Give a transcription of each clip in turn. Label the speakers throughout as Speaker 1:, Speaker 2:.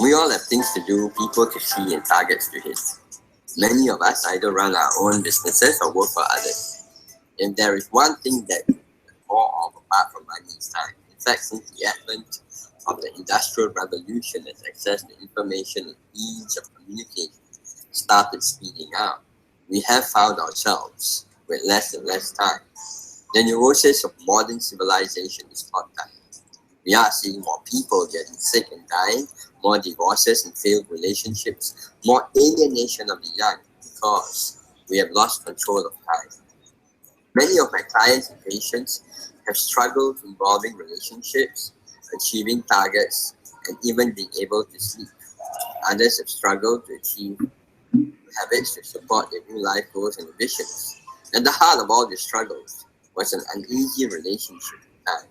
Speaker 1: We all have things to do, people to see, and targets to hit. Many of us either run our own businesses or work for others. If there is one thing that we more of apart from money is time. In fact, since the advent of the Industrial Revolution as access to information and ease of communication started speeding up, we have found ourselves with less and less time. The neurosis of modern civilization is not time. We are seeing more people getting sick and dying, more divorces and failed relationships, more alienation of the young because we have lost control of time. Many of my clients and patients have struggled involving relationships, achieving targets, and even being able to sleep. Others have struggled to achieve habits to support their new life goals and ambitions. At the heart of all these struggles was an uneasy relationship with time.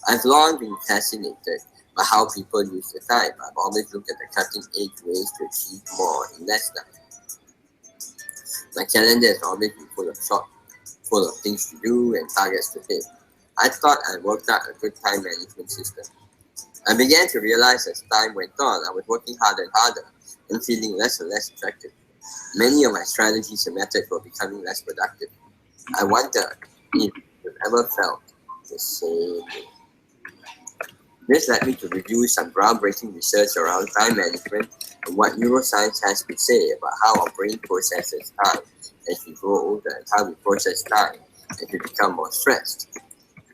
Speaker 1: I've long been fascinated by how people use their time. I've always looked at the cutting edge ways to achieve more in less time. My calendar has always been full of things to do and targets to hit. I thought I worked out a good time management system. I began to realize as time went on, I was working harder and harder and feeling less and less effective. Many of my strategies and methods were becoming less productive. I wonder if you've ever felt the same way. This led me to review some groundbreaking research around time management and what neuroscience has to say about how our brain processes time as we grow older and how we process time as we become more stressed.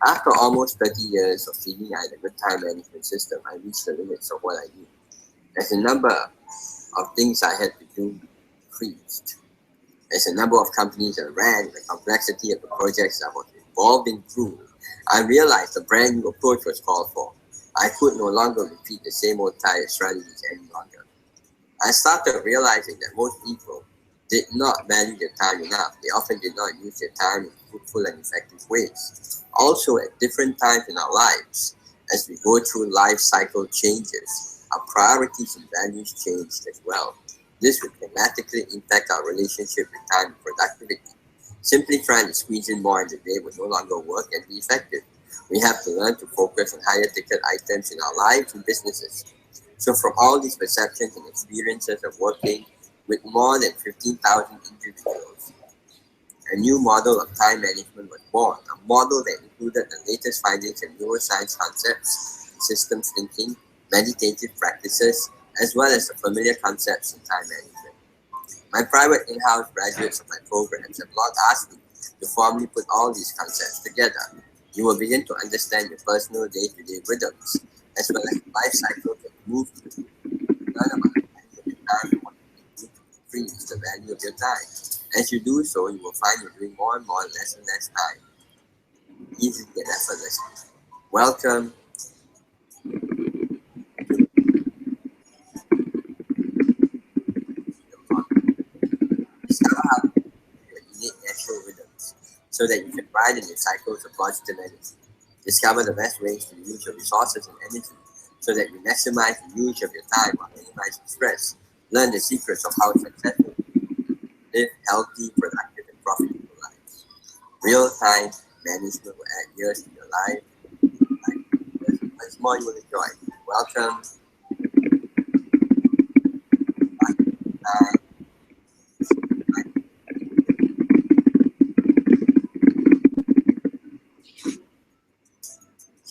Speaker 1: After almost 30 years of feeling I had a good time management system, I reached the limits of what I knew. As the number of things I had to do increased, as the number of companies I ran, the complexity of the projects I was involved in grew, I realized a brand new approach was called for. I could no longer repeat the same old tired strategies any longer. I started realizing that most people did not value their time enough. They often did not use their time in fruitful and effective ways. Also, at different times in our lives, as we go through life cycle changes, our priorities and values changed as well. This would dramatically impact our relationship with time and productivity. Simply trying to squeeze in more in the day would no longer work and be effective. We have to learn to focus on higher ticket items in our lives and businesses. So, from all these perceptions and experiences of working with more than 15,000 individuals, a new model of time management was born, a model that included the latest findings in neuroscience concepts, systems thinking, meditative practices, as well as the familiar concepts in time management. My private in-house graduates of my programs have long asked me to formally put all these concepts together. You will begin to understand your personal day-to-day rhythms, as well as the life cycle that you move through. Learn about the value of your time and what you can do to increase the value of your time. As you do so, you will find you're doing more and more in less and less time, easily and effortlessly. Welcome to the podcast. Discover how to your innate natural rhythms so that you can ride in your cycles of positive energy. Discover the best ways to use your resources and energy so that you maximize the use of your time while minimizing stress. Learn the secrets of how successful live healthy, productive, and profitable lives. Real time management will add years to your life. Much more you will enjoy. Welcome back to time.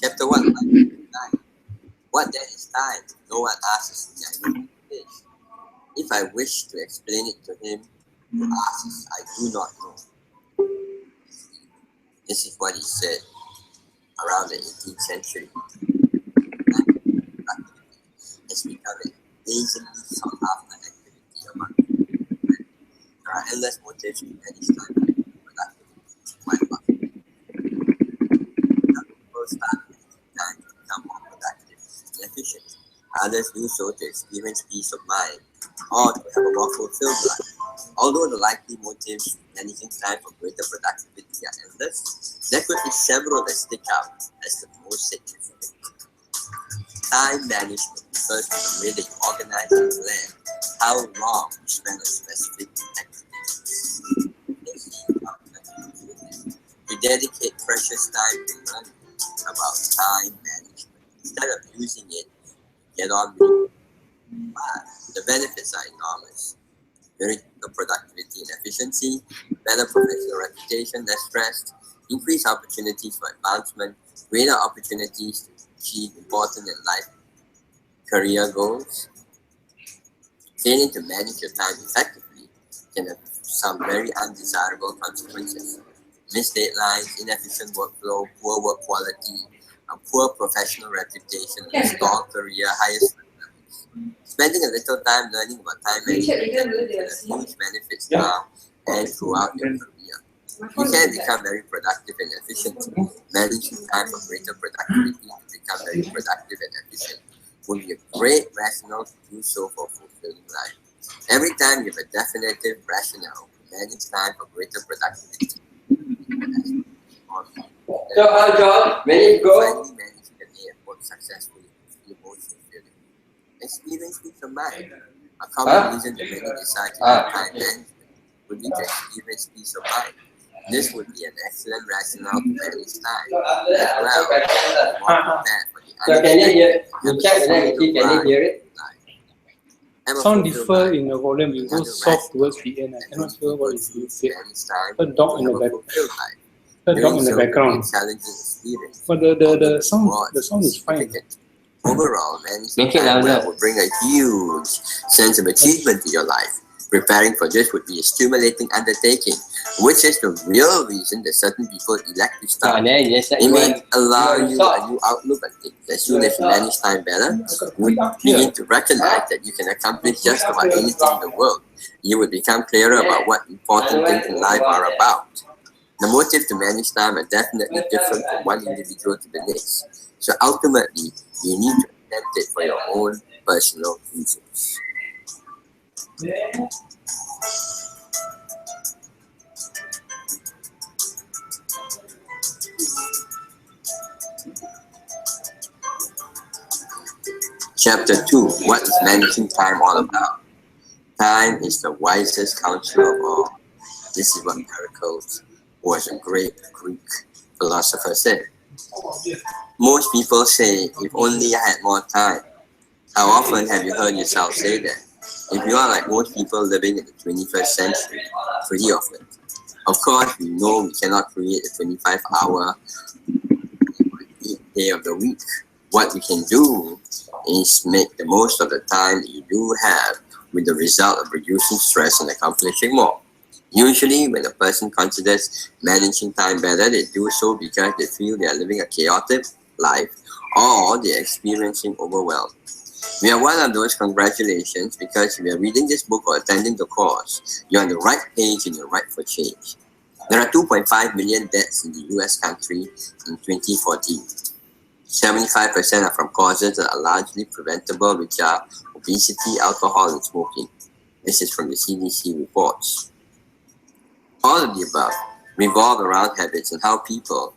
Speaker 1: Chapter 1, Time. What then is time? No one asks me, I know what it is. If I wish to explain it to him who asks, I do not know. This is what he said around the 18th century. Has become an amazingly sought after activity among people. There are endless motives to manage time productivity. Why not? Some people start managing time to become more productive and efficient. Others do so to experience peace of mind or to have a more fulfilled life. Although the likely motives to managing time for greater productivity are endless, there could be several that stick out as the most significant. Time management refers to the way that you organize and plan how long you spend on specific activities. You dedicate precious time to learning about time management instead of using it to get on with it. But the benefits are enormous. Greater productivity and efficiency, better professional reputation, less stress, increased opportunities for advancement, greater opportunities to achieve important and life career goals. Failing to manage your time effectively can have some very undesirable consequences. Missed deadlines, inefficient workflow, poor work quality, a poor professional reputation, a stalled career, highest. Spending a little time learning about time management can have huge benefits now and throughout your career. You can become very productive and efficient. Managing time for greater productivity to become very productive and efficient will be a great rationale to do so for fulfilling life. Every time you have a definitive rationale to manage time for greater productivity,
Speaker 2: John, ready to go?
Speaker 1: finally managing the day at work successfully will feel most fulfilling. Experience peace of mind. A common reason that many decide to do time management would be to experience peace of mind. This would be an excellent rationale to manage time. As well, be more prepared for the
Speaker 2: So can you hear?
Speaker 1: unexpected
Speaker 2: You check and then see, can you hear it?
Speaker 3: Sound differ in the volume. You go soft towards the end. I cannot hear what is being said. A dog in the back. A dog in the background. But the sound is fine.
Speaker 1: Overall, managing
Speaker 2: Make it
Speaker 1: time well
Speaker 2: louder.
Speaker 1: will bring a huge sense of achievement to your life. Preparing for this would be a stimulating undertaking, which is the real reason that certain people elect to start.
Speaker 2: And then just
Speaker 1: It may allow you a new outlook on things. As soon as you manage time better, you would begin to recognize that you can accomplish just about anything in the world. You would become clearer about what important things in life are about. The motives to manage time are definitely different from one individual to the next. So ultimately, you need to adapt it for your own personal reasons. Chapter 2. What is managing time all about? Time is the wisest counselor of all. This is what Pericles, who was a great Greek philosopher, said. Most people say, if only I had more time. How often have you heard yourself say that? If you are like most people living in the 21st century, pretty often. Of course, we know we cannot create a 25-hour day of the week. What we can do is make the most of the time that you do have, with the result of reducing stress and accomplishing more. Usually, when a person considers managing time better, they do so because they feel they are living a chaotic life or they are experiencing overwhelm. We are one of those. Congratulations, because if you are reading this book or attending the course, you're on the right page and you're right for change. There are 2.5 million deaths in the US country in 2014. 75% are from causes that are largely preventable, which are obesity, alcohol, and smoking. This is from the CDC reports. All of the above revolve around habits and how people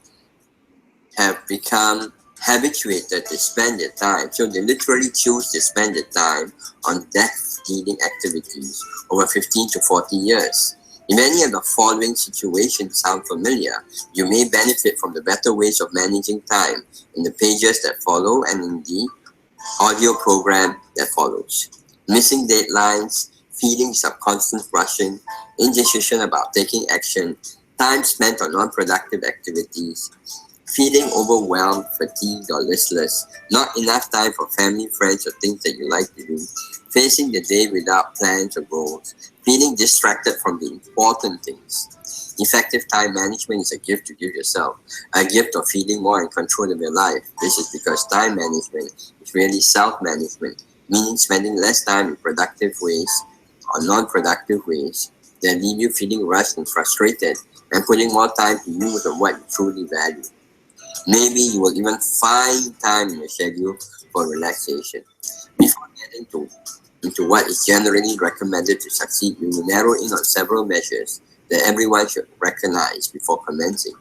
Speaker 1: have become habituated to spend their time. So they literally choose to spend their time on death-dealing activities over 15 to 40 years. If any of the following situations sound familiar, you may benefit from the better ways of managing time in the pages that follow and in the audio program that follows. Missing deadlines, feelings of constant rushing, indecision about taking action, time spent on non-productive activities, feeling overwhelmed, fatigued, or listless, not enough time for family, friends, or things that you like to do, facing the day without plans or goals, feeling distracted from the important things. Effective time management is a gift to give yourself, a gift of feeling more in control of your life. This is because time management is really self-management, meaning spending less time in productive ways or non-productive ways that leave you feeling rushed and frustrated, and putting more time to use on what you truly value. Maybe you will even find time in your schedule for relaxation. Before getting into what is generally recommended to succeed, you will narrow in on several measures that everyone should recognize before commencing.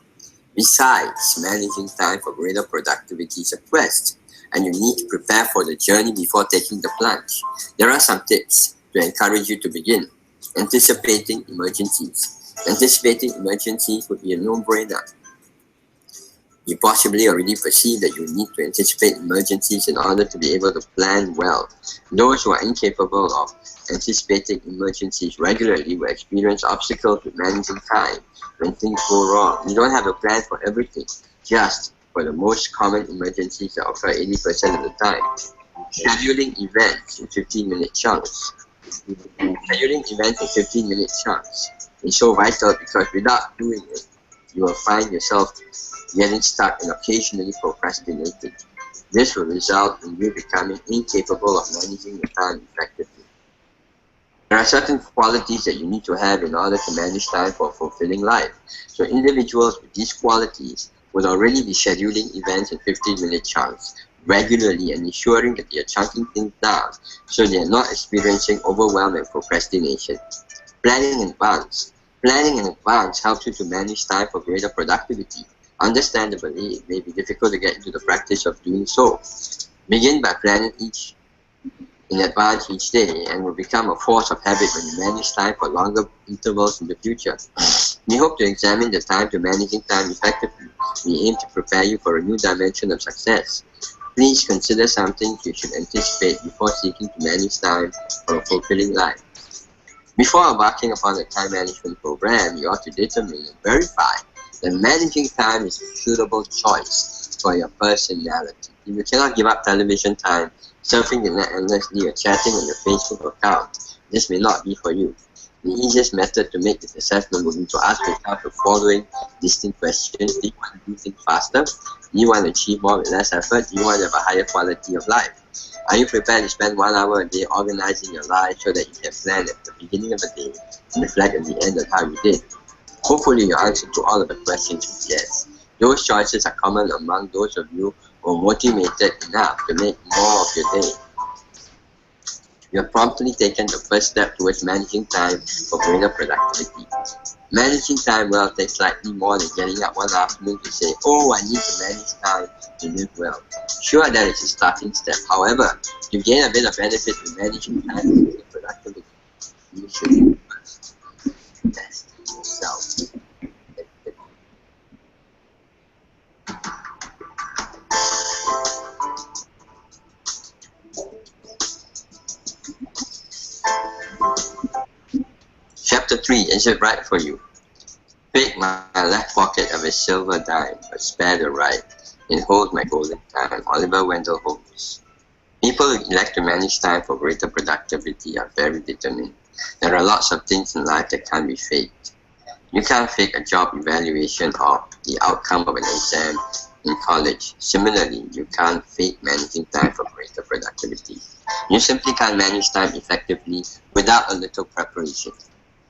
Speaker 1: Besides, managing time for greater productivity is a quest, and you need to prepare for the journey before taking the plunge. There are some tips to encourage you to begin. Anticipating emergencies. Anticipating emergencies would be a no-brainer. You possibly already perceive that you need to anticipate emergencies in order to be able to plan well. Those who are incapable of anticipating emergencies regularly will experience obstacles with managing time when things go wrong. You don't have a plan for everything, just for the most common emergencies that occur 80% of the time. Scheduling events in 15-minute chunks. Scheduling events in 15-minute chunks. is so vital because without doing it, you will find yourself getting stuck and occasionally procrastinating. This will result in you becoming incapable of managing your time effectively. There are certain qualities that you need to have in order to manage time for a fulfilling life. So individuals with these qualities will already be scheduling events in 15-minute chunks regularly and ensuring that they are chunking things down so they are not experiencing overwhelm and procrastination. Planning in advance. Planning in advance helps you to manage time for greater productivity. Understandably, it may be difficult to get into the practice of doing so. Begin by planning in advance each day and will become a force of habit when you manage time for longer intervals in the future. We hope to examine the time to managing time effectively. We aim to prepare you for a new dimension of success. Please consider some things you should anticipate before seeking to manage time for a fulfilling life. Before embarking upon a time management program, you ought to determine and verify that managing time is a suitable choice for your personality. If you cannot give up television time, surfing the net endlessly, or chatting on your Facebook account, this may not be for you. The easiest method to make this assessment would be to ask yourself the following distinct questions. Do you want to do things faster? Do you want to achieve more with less effort? Do you want to have a higher quality of life? Are you prepared to spend 1 hour a day organizing your life so that you can plan at the beginning of the day and reflect at the end of how you did? Hopefully your answer to all of the questions is yes. Those choices are common among those of you who are motivated enough to make more of your day. You have promptly taken the first step towards managing time for greater productivity. Managing time well takes slightly more than getting up one afternoon to say, oh, I need to manage time to live well. Sure, that is a starting step. However, to gain a bit of benefit in managing time for greater productivity, you should first test yourself. Chapter 3, is it right for you? Pick my left pocket of a silver dime, but spare the right. It holds my golden time. Oliver Wendell Holmes. People who elect to manage time for greater productivity are very determined. There are lots of things in life that can't be faked. You can't fake a job evaluation or the outcome of an exam in college. Similarly, you can't fake managing time for greater productivity. You simply can't manage time effectively without a little preparation.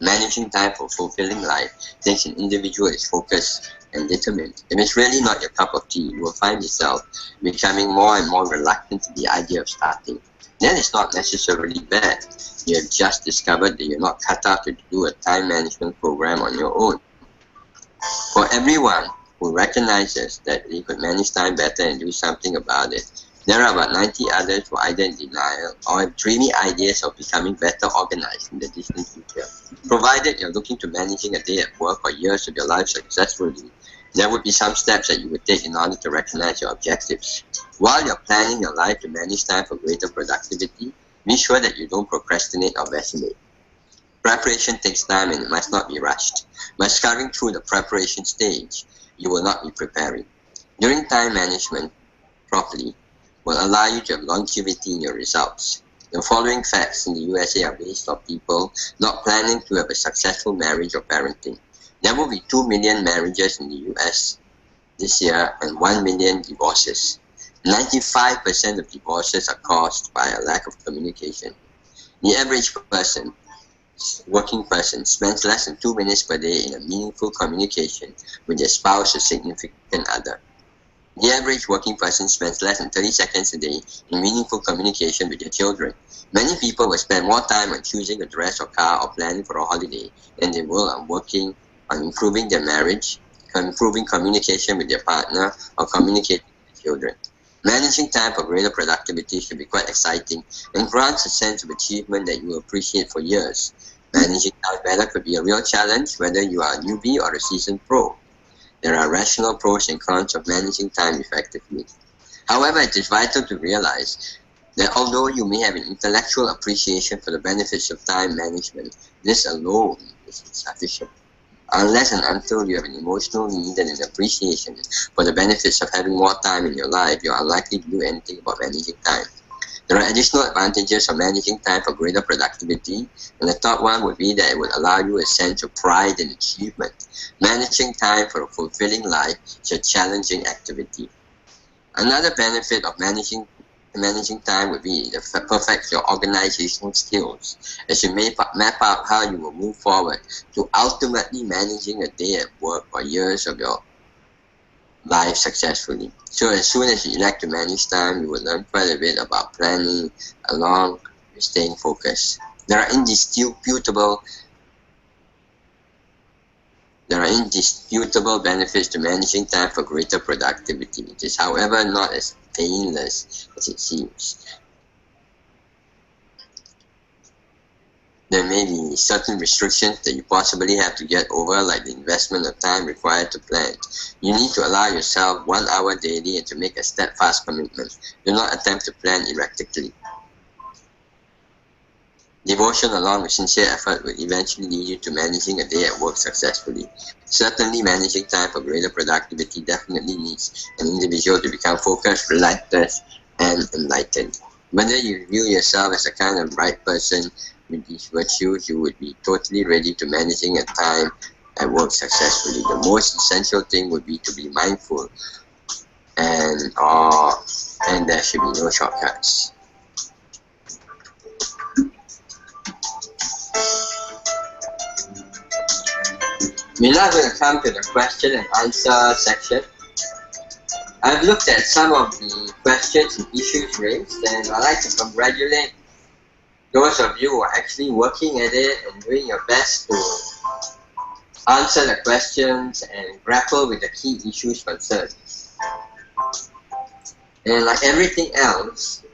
Speaker 1: Managing time for fulfilling life takes an individual who is focused and determined. If it's really not your cup of tea, you will find yourself becoming more and more reluctant to the idea of starting. Then it's not necessarily bad. You have just discovered that you're not cut out to do a time management program on your own. For everyone who recognizes that they could manage time better and do something about it, there are about 90 others who are either in denial or have dreamy ideas of becoming better organized in the distant future. Provided you're looking to managing a day at work or years of your life successfully, there would be some steps that you would take in order to recognize your objectives. While you're planning your life to manage time for greater productivity, be sure that you don't procrastinate or vacillate. Preparation takes time and it must not be rushed. By scurrying through the preparation stage, you will not be preparing. During time management properly will allow you to have longevity in your results. The following facts in the USA are based on people not planning to have a successful marriage or parenting. There will be 2 million marriages in the US this year and 1 million divorces. 95% of divorces are caused by a lack of communication. The average person, working person, spends less than 2 minutes per day in a meaningful communication with their spouse or significant other. The average working person spends less than 30 seconds a day in meaningful communication with their children. Many people will spend more time on choosing a dress or car or planning for a holiday than they will on working on improving their marriage, improving communication with their partner, or communicating with their children. Managing time for greater productivity should be quite exciting and grants a sense of achievement that you will appreciate for years. Managing time better could be a real challenge whether you are a newbie or a seasoned pro. There are rational pros and cons of managing time effectively. However, it is vital to realize that although you may have an intellectual appreciation for the benefits of time management, this alone is insufficient. Unless and until you have an emotional need and an appreciation for the benefits of having more time in your life, you are unlikely to do anything about managing time. There are additional advantages of managing time for greater productivity, and the top one would be that it would allow you a sense of pride and achievement. Managing time for a fulfilling life is a challenging activity. Another benefit of managing time would be it perfects your organizational skills, as you may map out how you will move forward to ultimately managing a day at work or years of your life successfully. So as soon as you elect to manage time, you will learn quite a bit about planning along with staying focused. There are indisputable benefits to managing time for greater productivity. It is, however, not as painless as it seems. There may be certain restrictions that you possibly have to get over, like the investment of time required to plan. You need to allow yourself 1 hour daily and to make a steadfast commitment. Do not attempt to plan erratically. Devotion along with sincere effort will eventually lead you to managing a day at work successfully. Certainly, managing time for greater productivity definitely needs an individual to become focused, relentless, and enlightened. Whether you view yourself as a kind of bright person with these virtues, you would be totally ready to managing a time at work successfully. The most essential thing would be to be mindful, and there should be no shortcuts. We're now going to come to the question and answer section. I've looked at some of the questions and issues raised, and I'd like to congratulate those of you who are actually working at it and doing your best to answer the questions and grapple with the key issues concerned. And like everything else,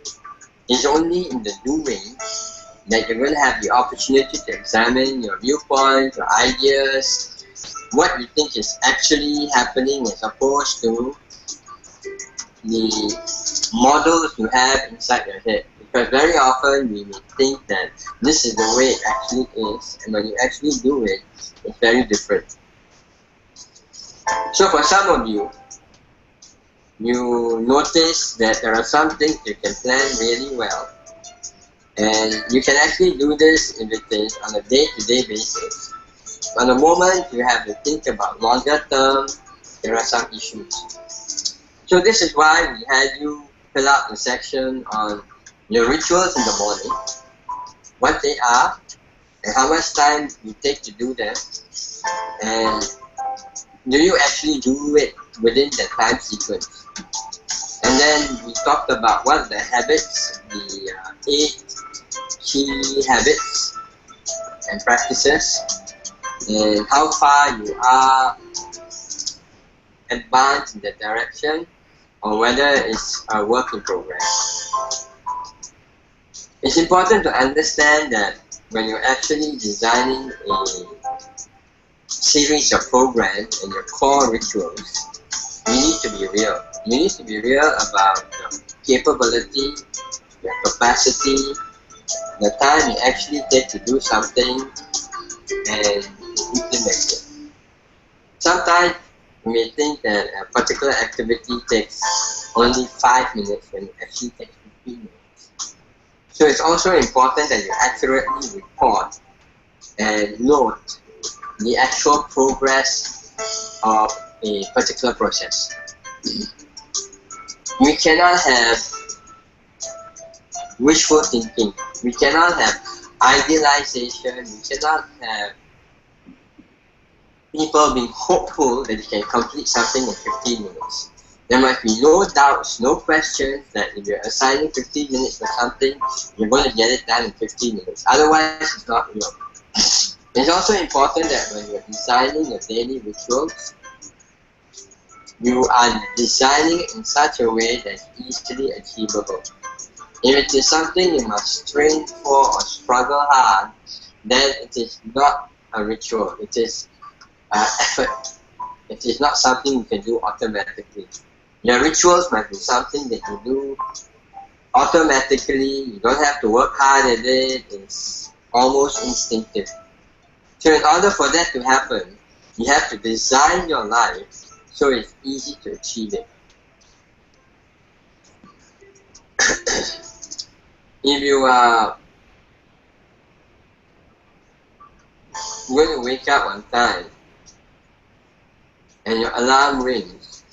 Speaker 1: it's only in the doing that you're going to have the opportunity to examine your viewpoints, your ideas, what you think is actually happening as opposed to the models you have inside your head. Because very often we may think that this is the way it actually is, and when you actually do it, it's very different. So for some of you, you notice that there are some things you can plan really well, and you can actually do this if it is on a day-to-day basis. But the moment you have to think about longer term, there are some issues. So this is why we had you fill out the section on your rituals in the morning, what they are, and how much time you take to do them, and do you actually do it within the time sequence. And then we talked about what the habits, the 8 key habits and practices, and how far you are advanced in that direction, or whether it's a work in progress. It's important to understand that when you're actually designing a series of programs and your core rituals, you need to be real. You need to be real about your capability, your capacity, the time you actually take to do something, and implement it. Sometimes you may think that a particular activity takes only 5 minutes when it actually takes 15 minutes. So it's also important that you accurately report and note the actual progress of a particular process. We cannot have wishful thinking. We cannot have idealization. We cannot have people being hopeful that they can complete something in 15 minutes. There must be no doubts, no questions that if you're assigning 15 minutes for something, you're going to get it done in 15 minutes. Otherwise, it's not real. It's also important that when you're designing your daily rituals, you are designing it in such a way that's easily achievable. If it is something you must strain for or struggle hard, then it is not a ritual. It is effort. It is not something you can do automatically. Your rituals must be something that you do automatically. You don't have to work hard at it. It's almost instinctive. So in order for that to happen, you have to design your life so it's easy to achieve it. if you are going to wake up on time and your alarm rings,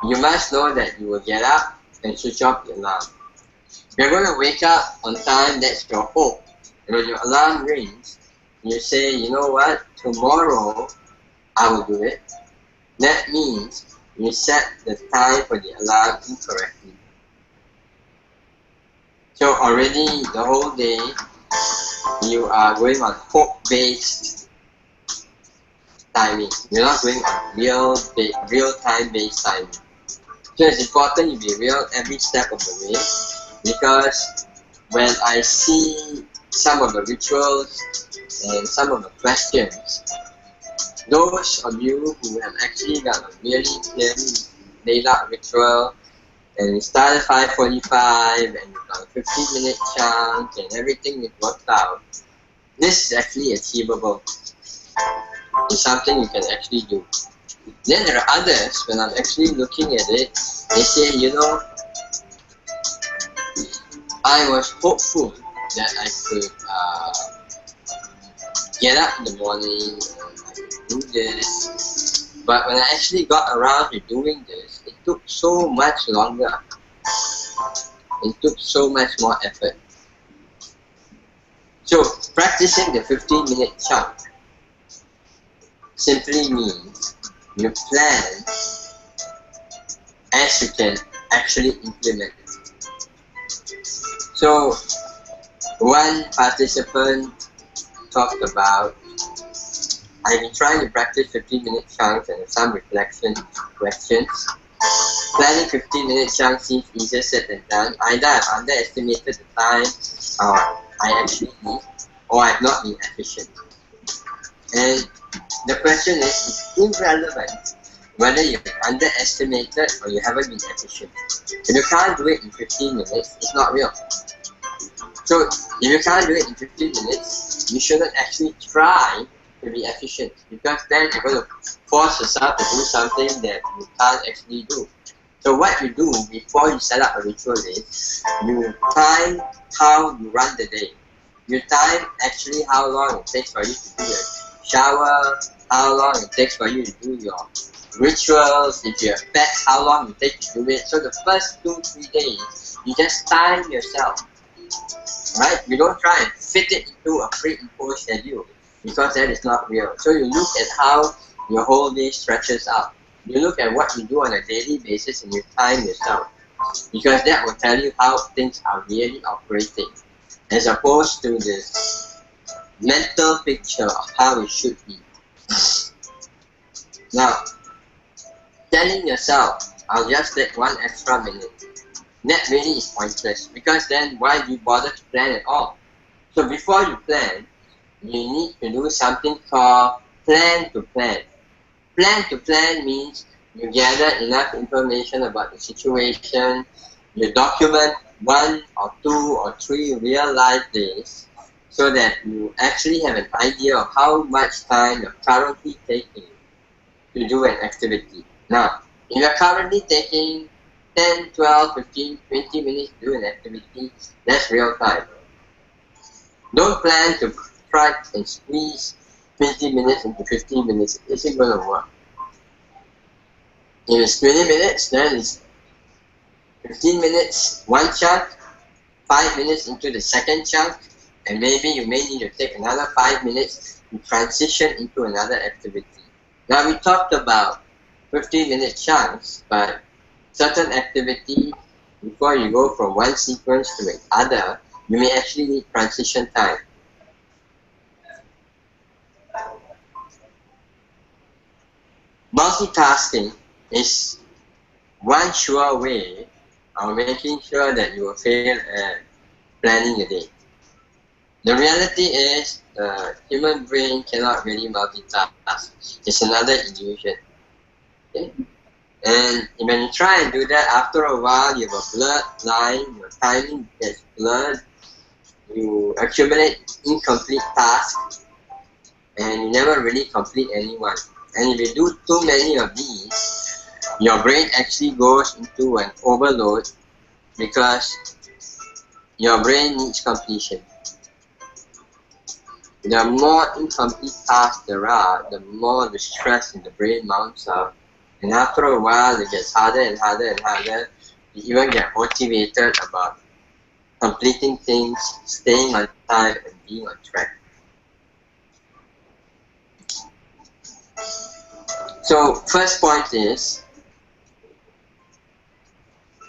Speaker 1: you must know that you will get up and switch off the alarm. If you're going to wake up on time, that's your hope. And when your alarm rings, you say, you know what, tomorrow I will do it. That means you set the time for the alarm incorrectly. So already the whole day, you are going on hope-based timing. You're not going on real-time-based timing. So it's important you be real every step of the way, because when I see some of the rituals and some of the questions, those of you who have actually got a really clearly laid out ritual and you started 5:45 and you've got a 15-minute chunk and everything is worked out, this is actually achievable. It's something you can actually do. Then there are others, when I'm actually looking at it, they say, you know, I was hopeful that I could get up in the morning and I could do this, but when I actually got around to doing this, it took so much longer. It took so much more effort. So practicing the 15-minute chunk simply means you plan as you can actually implement it. So one participant talked about, I've been trying to practice 15-minute chunks and some reflection questions. Planning 15-minute chunks seems easier said than done. Either I've underestimated the time I actually need, or I've not been efficient. And the question is, it's irrelevant whether you've underestimated or you haven't been efficient. If you can't do it in 15 minutes, it's not real. So if you can't do it in 15 minutes, you shouldn't actually try to be efficient, because then you're going to force yourself to do something that you can't actually do. So what you do before you set up a ritual is, you time how you run the day. You time actually how long it takes for you to do a shower, how long it takes for you to do your rituals, if you have pets, how long it takes to do it. So the first 2-3 days, you just time yourself, right? You don't try and fit it into a pre-imposed schedule, because that is not real. So you look at how your whole day stretches out. You look at what you do on a daily basis and you time yourself, because that will tell you how things are really operating, as opposed to this mental picture of how it should be. Now, telling yourself, I'll just take 1 extra minute, that really is pointless, because then why do you bother to plan at all? So before you plan, you need to do something called plan to plan. Plan to plan means you gather enough information about the situation, you document 1 or 2 or 3 real life days, so that you actually have an idea of how much time you're currently taking to do an activity. Now, if you're currently taking 10, 12, 15, 20 minutes to do an activity, that's real time. Don't plan to try and squeeze 20 minutes into 15 minutes. It isn't going to work. If it's 20 minutes, then it's 15 minutes, 1 chunk, 5 minutes into the second chunk, and maybe you may need to take another 5 minutes to transition into another activity. Now we talked about 15-minute chunks, but certain activity, before you go from one sequence to another, you may actually need transition time. Multitasking is one sure way of making sure that you will fail at planning a day. The reality is the human brain cannot really multitask. It's another illusion. Okay? And when you try and do that, after a while you have a blurred line, your timing gets blurred, you accumulate incomplete tasks, and you never really complete any one. And if you do too many of these, your brain actually goes into an overload, because your brain needs completion. The more incomplete tasks there are, the more the stress in the brain mounts up. And after a while, it gets harder and harder and harder. You even get motivated about completing things, staying on time, and being on track. So, first point is,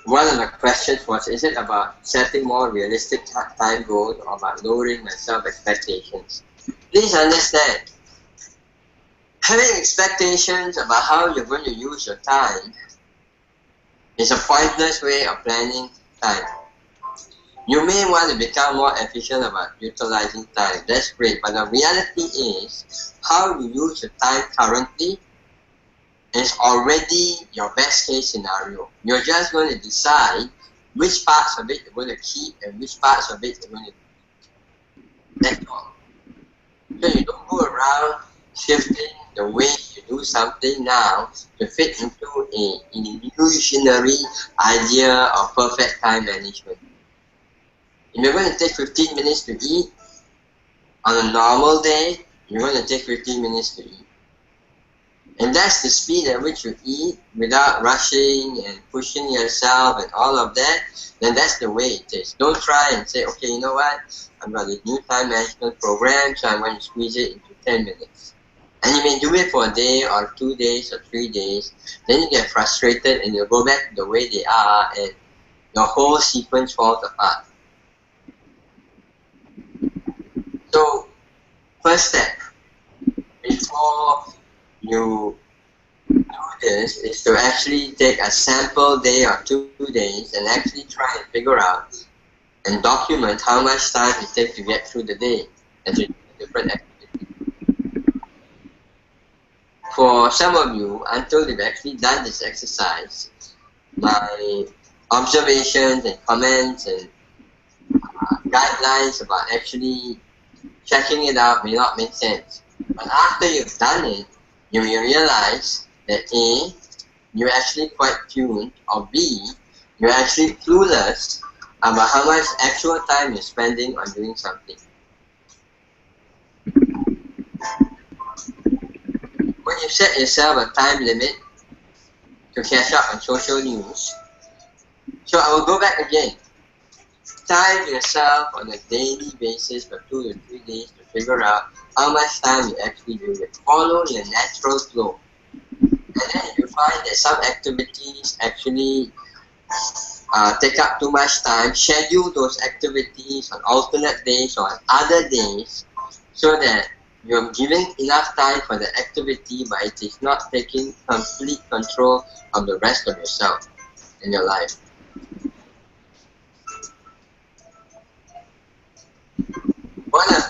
Speaker 1: one of the questions was, is it about setting more realistic time goals or about lowering my self-expectations? Please understand, having expectations about how you're going to use your time is a pointless way of planning time. You may want to become more efficient about utilizing time. That's great, but the reality is, how you use your time currently is already your best case scenario. You're just going to decide which parts of it you're going to keep and which parts of it you're going to let go. So you don't go around shifting the way you do something now to fit into an illusionary idea of perfect time management. If you're going to take 15 minutes to eat, on a normal day, you're going to take 15 minutes to eat. And that's the speed at which you eat without rushing and pushing yourself and all of that, then that's the way it is. Don't try and say, okay, you know what, I've got this new time management program, so I'm going to squeeze it into 10 minutes. And you may do it for a day or 2 days or 3 days, then you get frustrated and you go back to the way they are and the whole sequence falls apart. So, first step, before you do this, is to actually take a sample day or 2 days and actually try and figure out and document how much time it takes to get through the day and to do different activities. For some of you, until you've actually done this exercise, my observations and comments and guidelines about actually checking it out may not make sense. But after you've done it, you will realize that A, you're actually quite tuned, or B, you're actually clueless about how much actual time you're spending on doing something. When you set yourself a time limit to catch up on social news, so I will go back again. Time yourself on a daily basis for 2 to 3 days to figure out how much time you actually do it. Follow your natural flow. And then if you find that some activities actually take up too much time, schedule those activities on alternate days or on other days so that you're giving enough time for the activity, but it is not taking complete control of the rest of yourself in your life. One of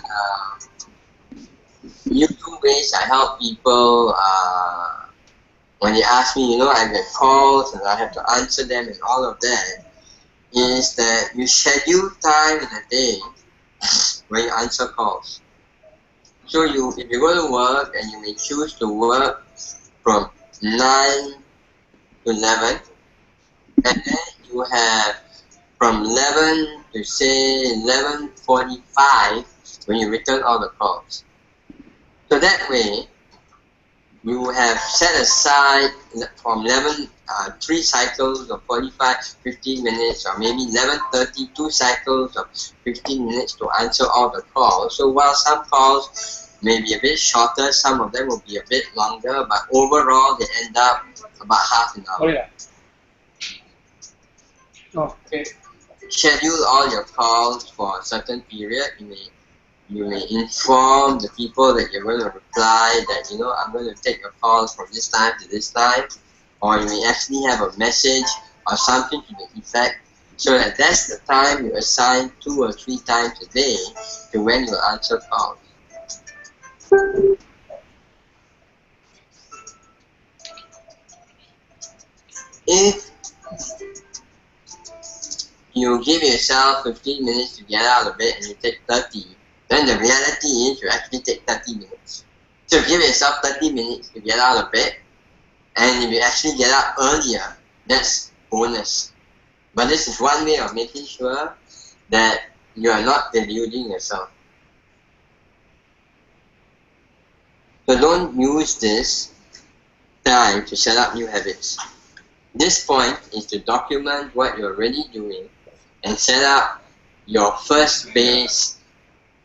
Speaker 1: the YouTube ways I help people when they ask me, I get calls and I have to answer them and all of that, is that you schedule time in a day when you answer calls. So if you go to work and you may choose to work from 9 to 11, and then you have from 11 to say 11:45 when you return all the calls. So that way, you have set aside from 3 cycles of 45, 15 minutes, or maybe 11:30, 2 cycles of 15 minutes to answer all the calls. So while some calls may be a bit shorter, some of them will be a bit longer, but overall they end up about half an hour.
Speaker 3: Oh, yeah. Okay.
Speaker 1: Schedule all your calls for a certain period. You may inform the people that you're going to reply that, I'm going to take your calls from this time to this time. Or you may actually have a message or something to the effect so that that's the time you assign 2 or 3 times a day to when you answer calls. If you give yourself 15 minutes to get out of bed and you take 30, then the reality is you actually take 30 minutes. So give yourself 30 minutes to get out of bed, and if you actually get up earlier, that's bonus. But this is one way of making sure that you are not deluding yourself. So don't use this time to set up new habits. This point is to document what you're already doing and set up your first base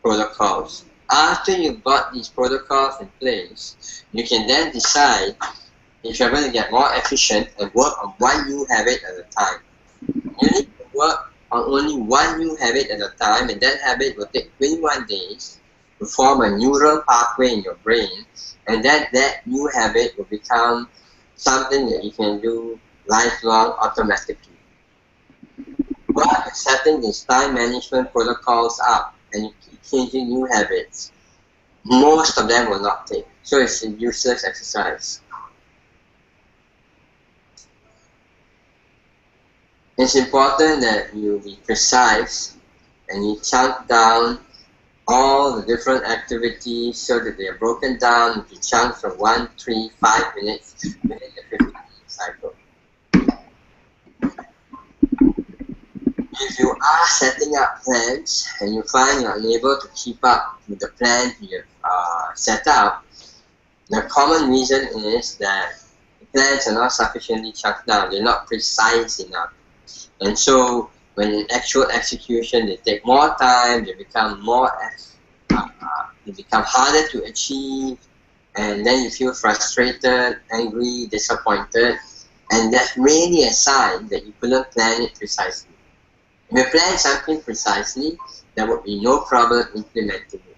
Speaker 1: protocols. After you've got these protocols in place, you can then decide if you're going to get more efficient and work on one new habit at a time. You need to work on only one new habit at a time, and that habit will take 21 days to form a neural pathway in your brain, and then that new habit will become something that you can do lifelong automatically. But setting these time management protocols up and you keep changing new habits, most of them will not take. So it's a useless exercise. It's important that you be precise and you chunk down all the different activities so that they are broken down into chunks from 1, 3, 5 minutes within the 15-minute cycle. If you are setting up plans and you find you're unable to keep up with the plan you've set up, the common reason is that the plans are not sufficiently chunked down, they're not precise enough. And so when in actual execution they take more time, they become they become harder to achieve, and then you feel frustrated, angry, disappointed, and that's really a sign that you couldn't plan it precisely. If you plan something precisely, there would be no problem implementing it.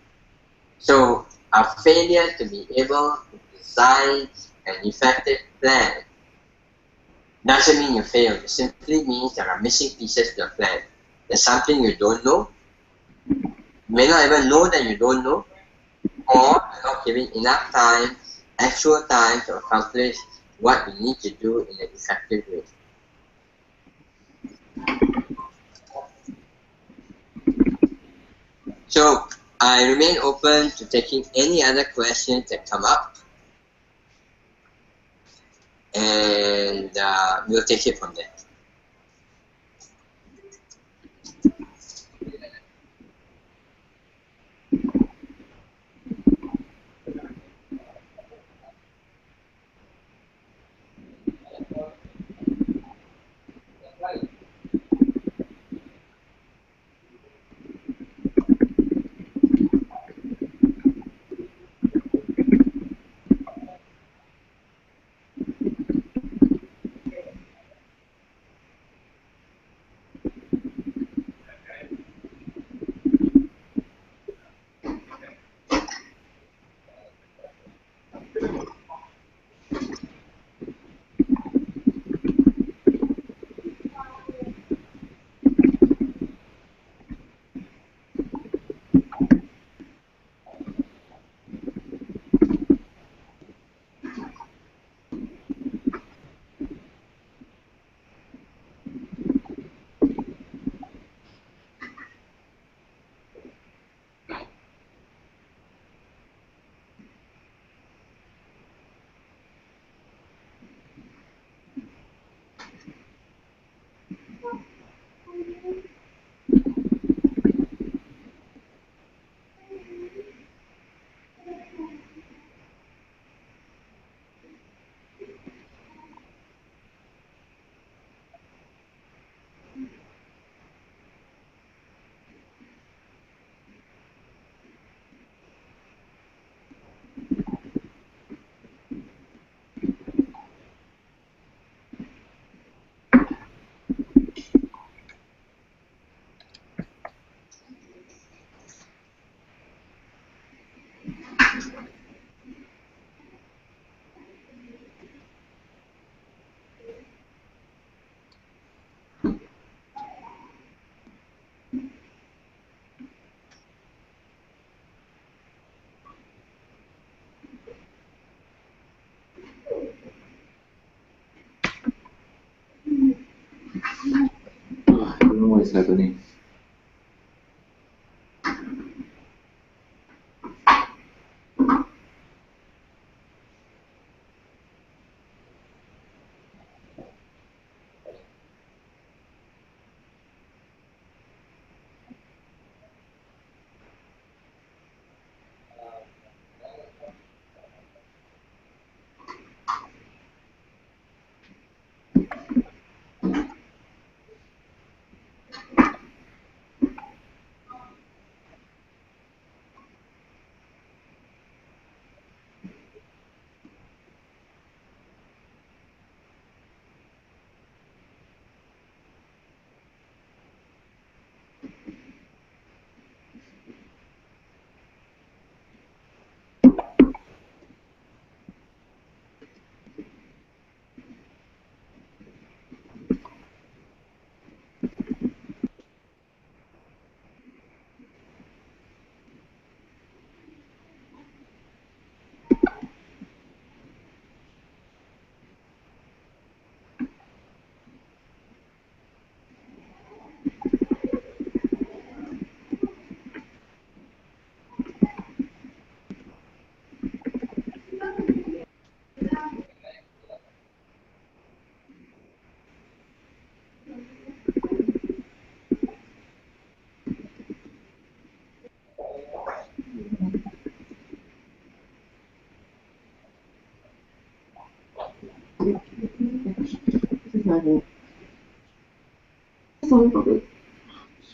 Speaker 1: So a failure to be able to design an effective plan doesn't mean you failed. It simply means there are missing pieces to the plan. There's something you don't know. You may not even know that you don't know, or you're not giving enough time, actual time to accomplish what you need to do in an effective way. So I remain open to taking any other questions that come up, and we'll take it from there.
Speaker 4: I don't know what is happening.
Speaker 5: Sorry for it.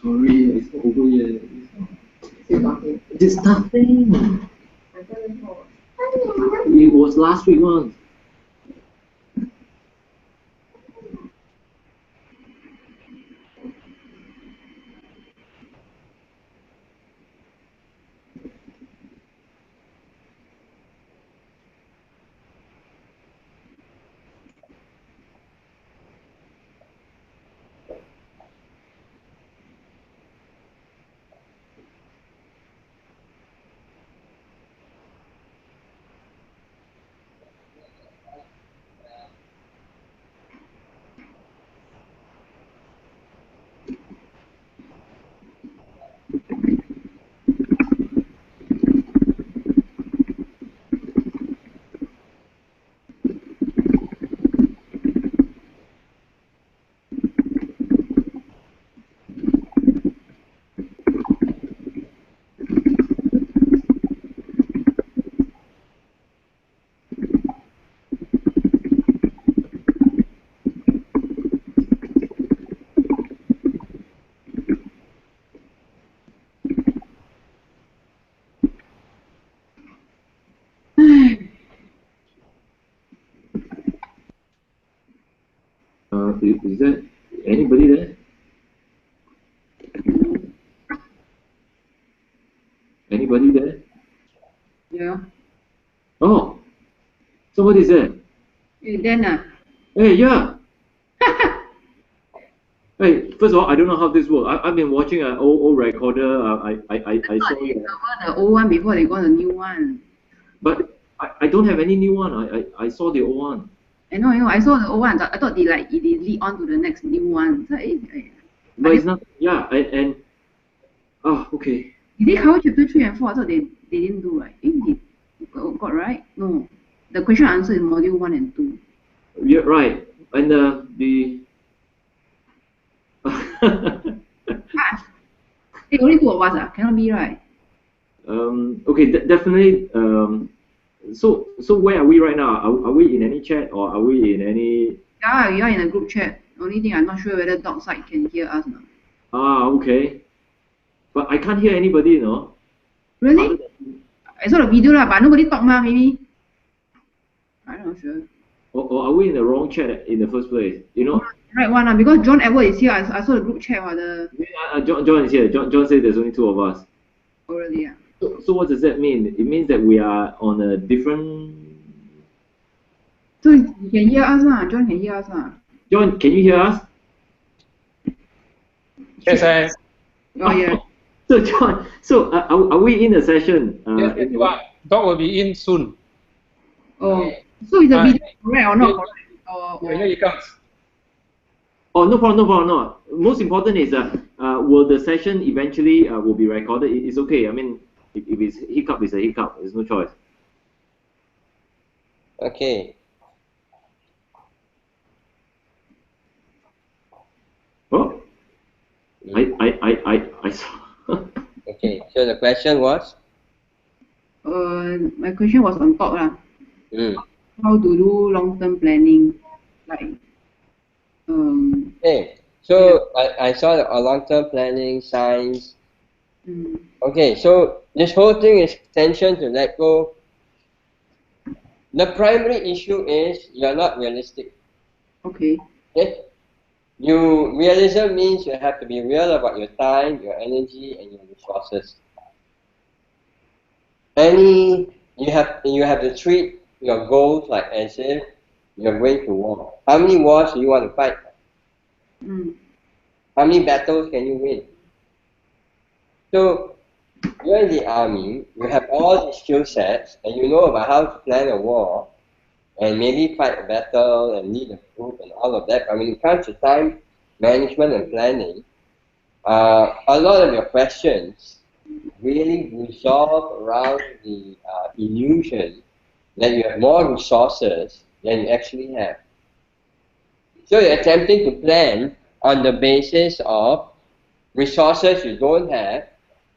Speaker 4: Sorry, it's not over yet. It's nothing. It was last week once. Is there anybody there? Anybody there?
Speaker 5: Yeah.
Speaker 4: Oh, somebody's there.
Speaker 5: Hey, then
Speaker 4: Hey, yeah. Hey, first of all, I don't know how this works. I've been watching an old recorder. I saw it.
Speaker 5: the old one before they got the new one.
Speaker 4: But I don't have any new one. I saw the old one.
Speaker 5: I know. I saw the old one. I thought they lead on to the next new one. So,
Speaker 4: But it's not. Yeah, and oh, okay.
Speaker 5: did they cover chapter 3 and 4? I thought they didn't do right. They got right? No. The question answer is module 1 and 2.
Speaker 4: Yeah, right. And the
Speaker 5: Hey, only 2 of us cannot be right.
Speaker 4: okay, definitely. So where are we right now? Are we in any chat or are we in any?
Speaker 5: Yeah, we are in a group chat. Only thing I'm not sure whether Dockside can hear us now.
Speaker 4: Ah, okay. But I can't hear anybody, you know.
Speaker 5: Really? I saw the video lah, but nobody talk maybe. I'm not sure.
Speaker 4: Or are we in the wrong chat in the first place? You know.
Speaker 5: Right one because John Edward is here. I saw the group chat.
Speaker 4: John is here. John said there's only 2 of us.
Speaker 5: Oh really? Yeah.
Speaker 4: So what does that mean? It means that we are on a different.
Speaker 5: So you can hear us lah. John can hear us lah.
Speaker 4: John, can you hear us?
Speaker 3: Yes,
Speaker 5: Oh yeah.
Speaker 4: So John, are we in a session?
Speaker 3: yes, you are. Dog will be in soon.
Speaker 5: Oh, so is the video correct or not correct?
Speaker 3: Yeah, here he comes.
Speaker 4: Oh, no problem. No. Most important is will the session eventually will be recorded? It's okay. I mean, if it's hiccup, it's a hiccup. There's no choice.
Speaker 2: Okay.
Speaker 4: Oh, I saw.
Speaker 2: Okay. So the question was.
Speaker 5: My question was on top lah.
Speaker 2: Mm.
Speaker 5: How to do long-term planning, like
Speaker 2: Okay. So I saw the long-term planning science. Okay. So this whole thing is tension to let go. The primary issue is you are not realistic.
Speaker 5: Okay.
Speaker 2: Okay. Realism means you have to be real about your time, your energy, and your resources. You have to treat your goals like as if you're going to war. How many wars do you want to fight? How many battles can you win? So you're in the army, you have all these skill sets, and you know about how to plan a war, and maybe fight a battle and lead a group and all of that. But when it comes to time management and planning, a lot of your questions really resolve around the illusion that you have more resources than you actually have. So you're attempting to plan on the basis of resources you don't have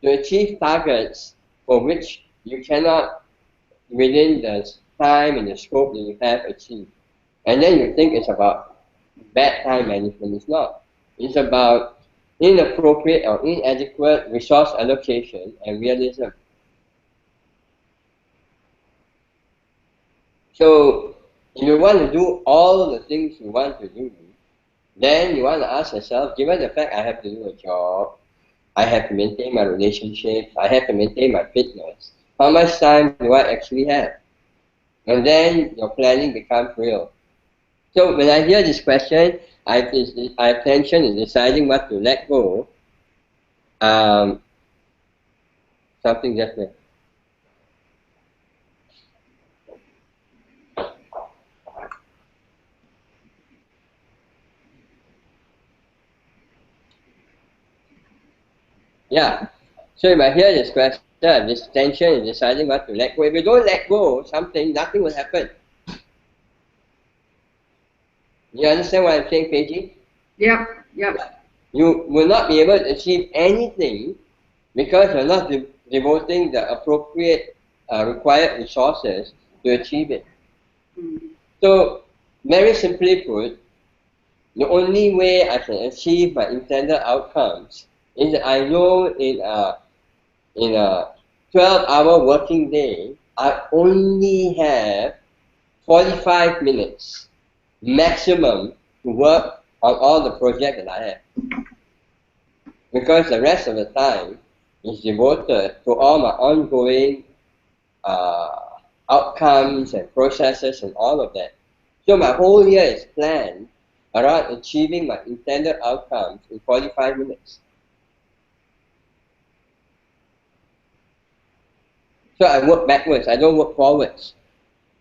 Speaker 2: to achieve targets for which you cannot, within the time and the scope that you have, achieve. And then you think it's about bad time management. It's not. It's about inappropriate or inadequate resource allocation and realism. So, if you want to do all the things you want to do, then you want to ask yourself, given the fact I have to do a job, I have to maintain my relationships, I have to maintain my fitness, how much time do I actually have? And then your planning becomes real. So when I hear this question, I have tension in deciding what to let go. Something just there. Yeah. So if I hear this question, this tension in deciding what to let go, if you don't let go of something, nothing will happen. You understand what I'm saying, Paige?
Speaker 5: Yep, yep.
Speaker 2: You will not be able to achieve anything because you're not devoting the appropriate required resources to achieve it. So, very simply put, the only way I can achieve my intended outcomes is that I know in a 12-hour working day, I only have 45 minutes maximum to work on all the projects that I have. Because the rest of the time is devoted to all my ongoing outcomes and processes and all of that. So my whole year is planned around achieving my intended outcomes in 45 minutes. So I work backwards, I don't work forwards.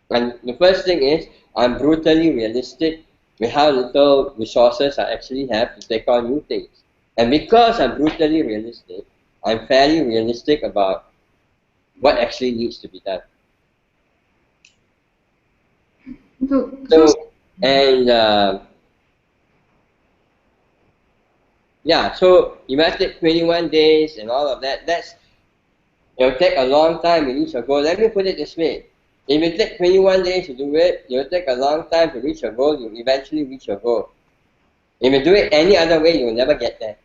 Speaker 2: And the first thing is, I'm brutally realistic with how little resources I actually have to take on new things. And because I'm brutally realistic, I'm fairly realistic about what actually needs to be done. Yeah, so you might take 21 days and all of that. It'll take a long time to reach your goal. Let me put it this way. If you take 21 days to do it, it'll take a long time to reach your goal. You'll eventually reach your goal. If you do it any other way, you'll never get there.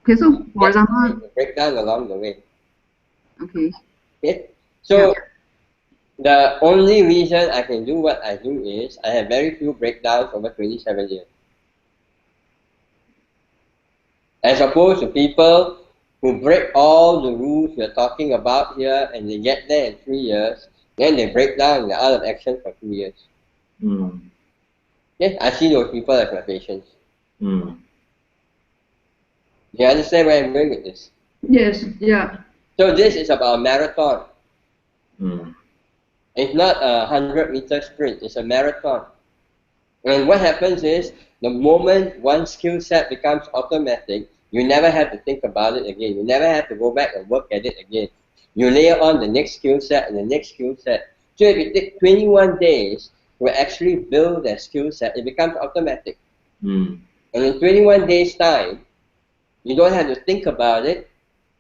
Speaker 5: Okay, so for example,
Speaker 2: break down along the way.
Speaker 5: Okay.
Speaker 2: So the only reason I can do what I do is I have very few breakdowns over 27 years. As opposed to people who break all the rules we're talking about here and they get there in 3 years, then they break down and they're out of action for 2 years. Yes, I see those people as my patients. You understand where I'm going with this?
Speaker 5: Yes, yeah.
Speaker 2: So this is about a marathon. It's not a 100-meter sprint, it's a marathon. And what happens is, the moment one skill set becomes automatic, you never have to think about it again. You never have to go back and work at it again. You layer on the next skill set and the next skill set. So if you take 21 days to actually build that skill set, it becomes automatic. And in 21 days' time, you don't have to think about it.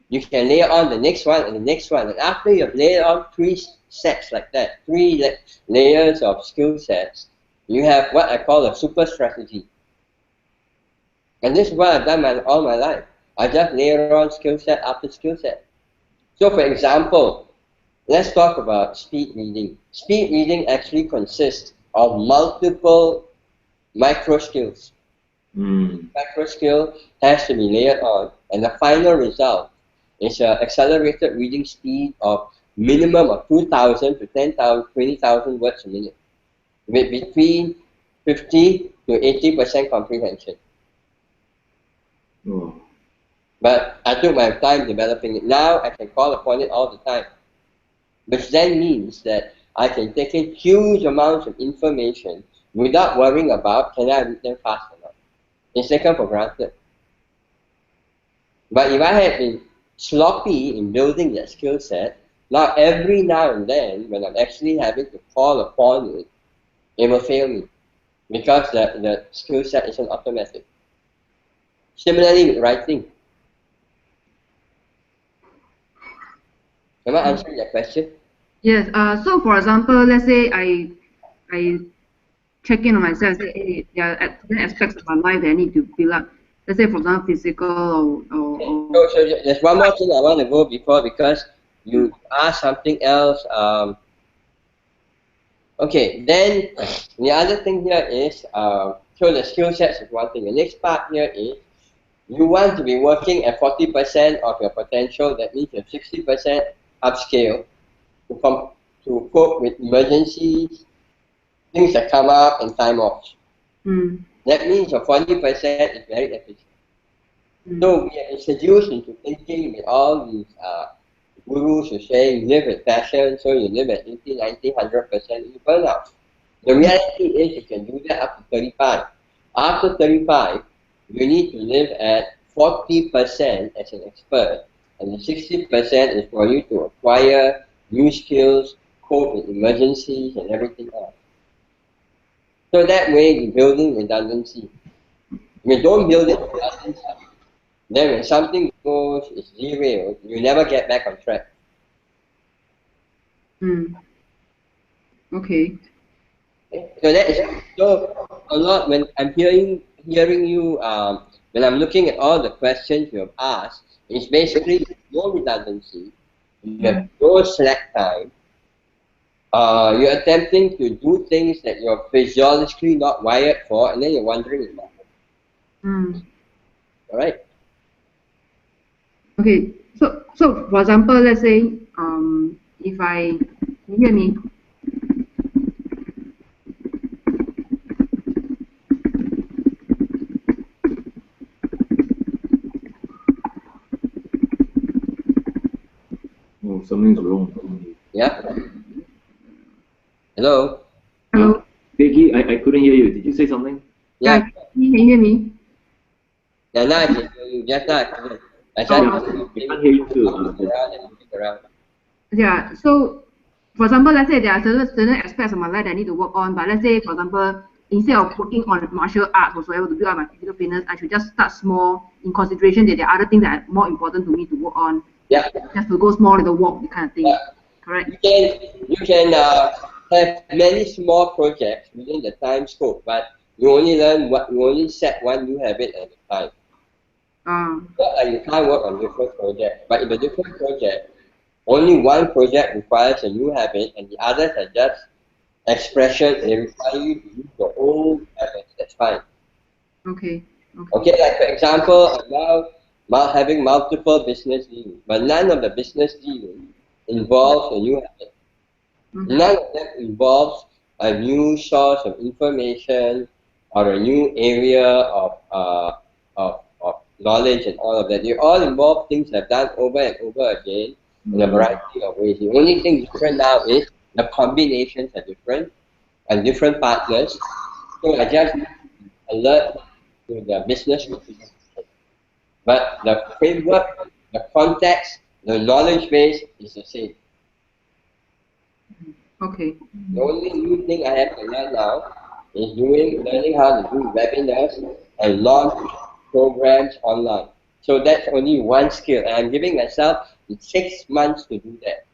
Speaker 2: You can layer on the next one and the next one. And after you've layered on 3 sets like that, 3 layers of skill sets, you have what I call a super strategy. And this is what I've done all my life. I just layer on skill set after skill set. So for example, let's talk about speed reading. Speed reading actually consists of multiple micro skills. Micro skill has to be layered on, and the final result is an accelerated reading speed of minimum of 2,000 to 10,000, 20,000 words a minute, with between 50 to 80% comprehension. But I took my time developing it. Now I can call upon it all the time, which then means that I can take in huge amounts of information without worrying about can I read them fast or not. It's taken for granted. But if I had been sloppy in building that skill set, now every now and then, when I'm actually having to call upon it, it will fail me because the skill set isn't automatic. Similarly with writing. Am I answering that question?
Speaker 5: Yes. So for example, let's say I check in on myself. Say, hey, there are certain aspects of my life that I need to build up. Let's say, for example, physical
Speaker 2: So there's one more thing I want to go before, because you asked something else. Okay, then the other thing here is, so the skill sets is one thing. The next part here is, you want to be working at 40% of your potential. That means you have 60% upscale to cope with emergencies, things that come up, and time offs. That means your 40% is very efficient. So we are introduced into thinking with all these gurus who say you live with passion, so you live at 80, 90, 100%, you burn out. The reality is you can do that up to 35. After 35, you need to live at 40% as an expert, and the 60% is for you to acquire new skills, cope with emergencies, and everything else. So that way you're building redundancy. If you don't build it redundancy, then when something goes, it's derailed, you never get back on track.
Speaker 5: Okay.
Speaker 2: So that is a lot. When I'm hearing you, when I'm looking at all the questions you have asked, it's basically no redundancy, you have no slack time, you're attempting to do things that you're physiologically not wired for, and then you're wondering about it. All right.
Speaker 5: Okay. So for example, let's say if can you hear me?
Speaker 4: Oh, something's wrong.
Speaker 2: Yeah. Hello.
Speaker 5: Hello.
Speaker 4: Peggy, I couldn't hear you. Did you say something?
Speaker 2: Yeah.
Speaker 5: Can you hear me?
Speaker 2: Yeah. Now I can hear you. Just now I couldn't. I
Speaker 4: can't hear you too.
Speaker 5: Yeah. So, for example, let's say there are certain aspects of my life that I need to work on. But let's say, for example, instead of working on martial arts whatsoever to build up my physical fitness, I should just start small, in consideration that there are other things that are more important to me to work on.
Speaker 2: Yeah.
Speaker 5: Just to go small in the walk, the kind of thing.
Speaker 2: Yeah.
Speaker 5: Correct.
Speaker 2: You can have many small projects within the time scope, but you only set one new habit at a time. Not like you can't work on different projects, but in a different project, only one project requires a new habit, and the others are just expression. They require you to use your old habits. That's fine.
Speaker 5: Okay.
Speaker 2: Okay, like for example, about having multiple business deals, but none of the business deals involves a new habit. None of them involves a new source of information or a new area of knowledge and all of that. They all involve things that are done over and over again in a variety of ways. The only thing different now is the combinations are different and different partners. So I just alert to the business, but the framework, the context, the knowledge base is the same.
Speaker 5: Okay.
Speaker 2: The only new thing I have to learn now is learning how to do webinars and launch programs online. So that's only one skill, and I'm giving myself 6 months to do that,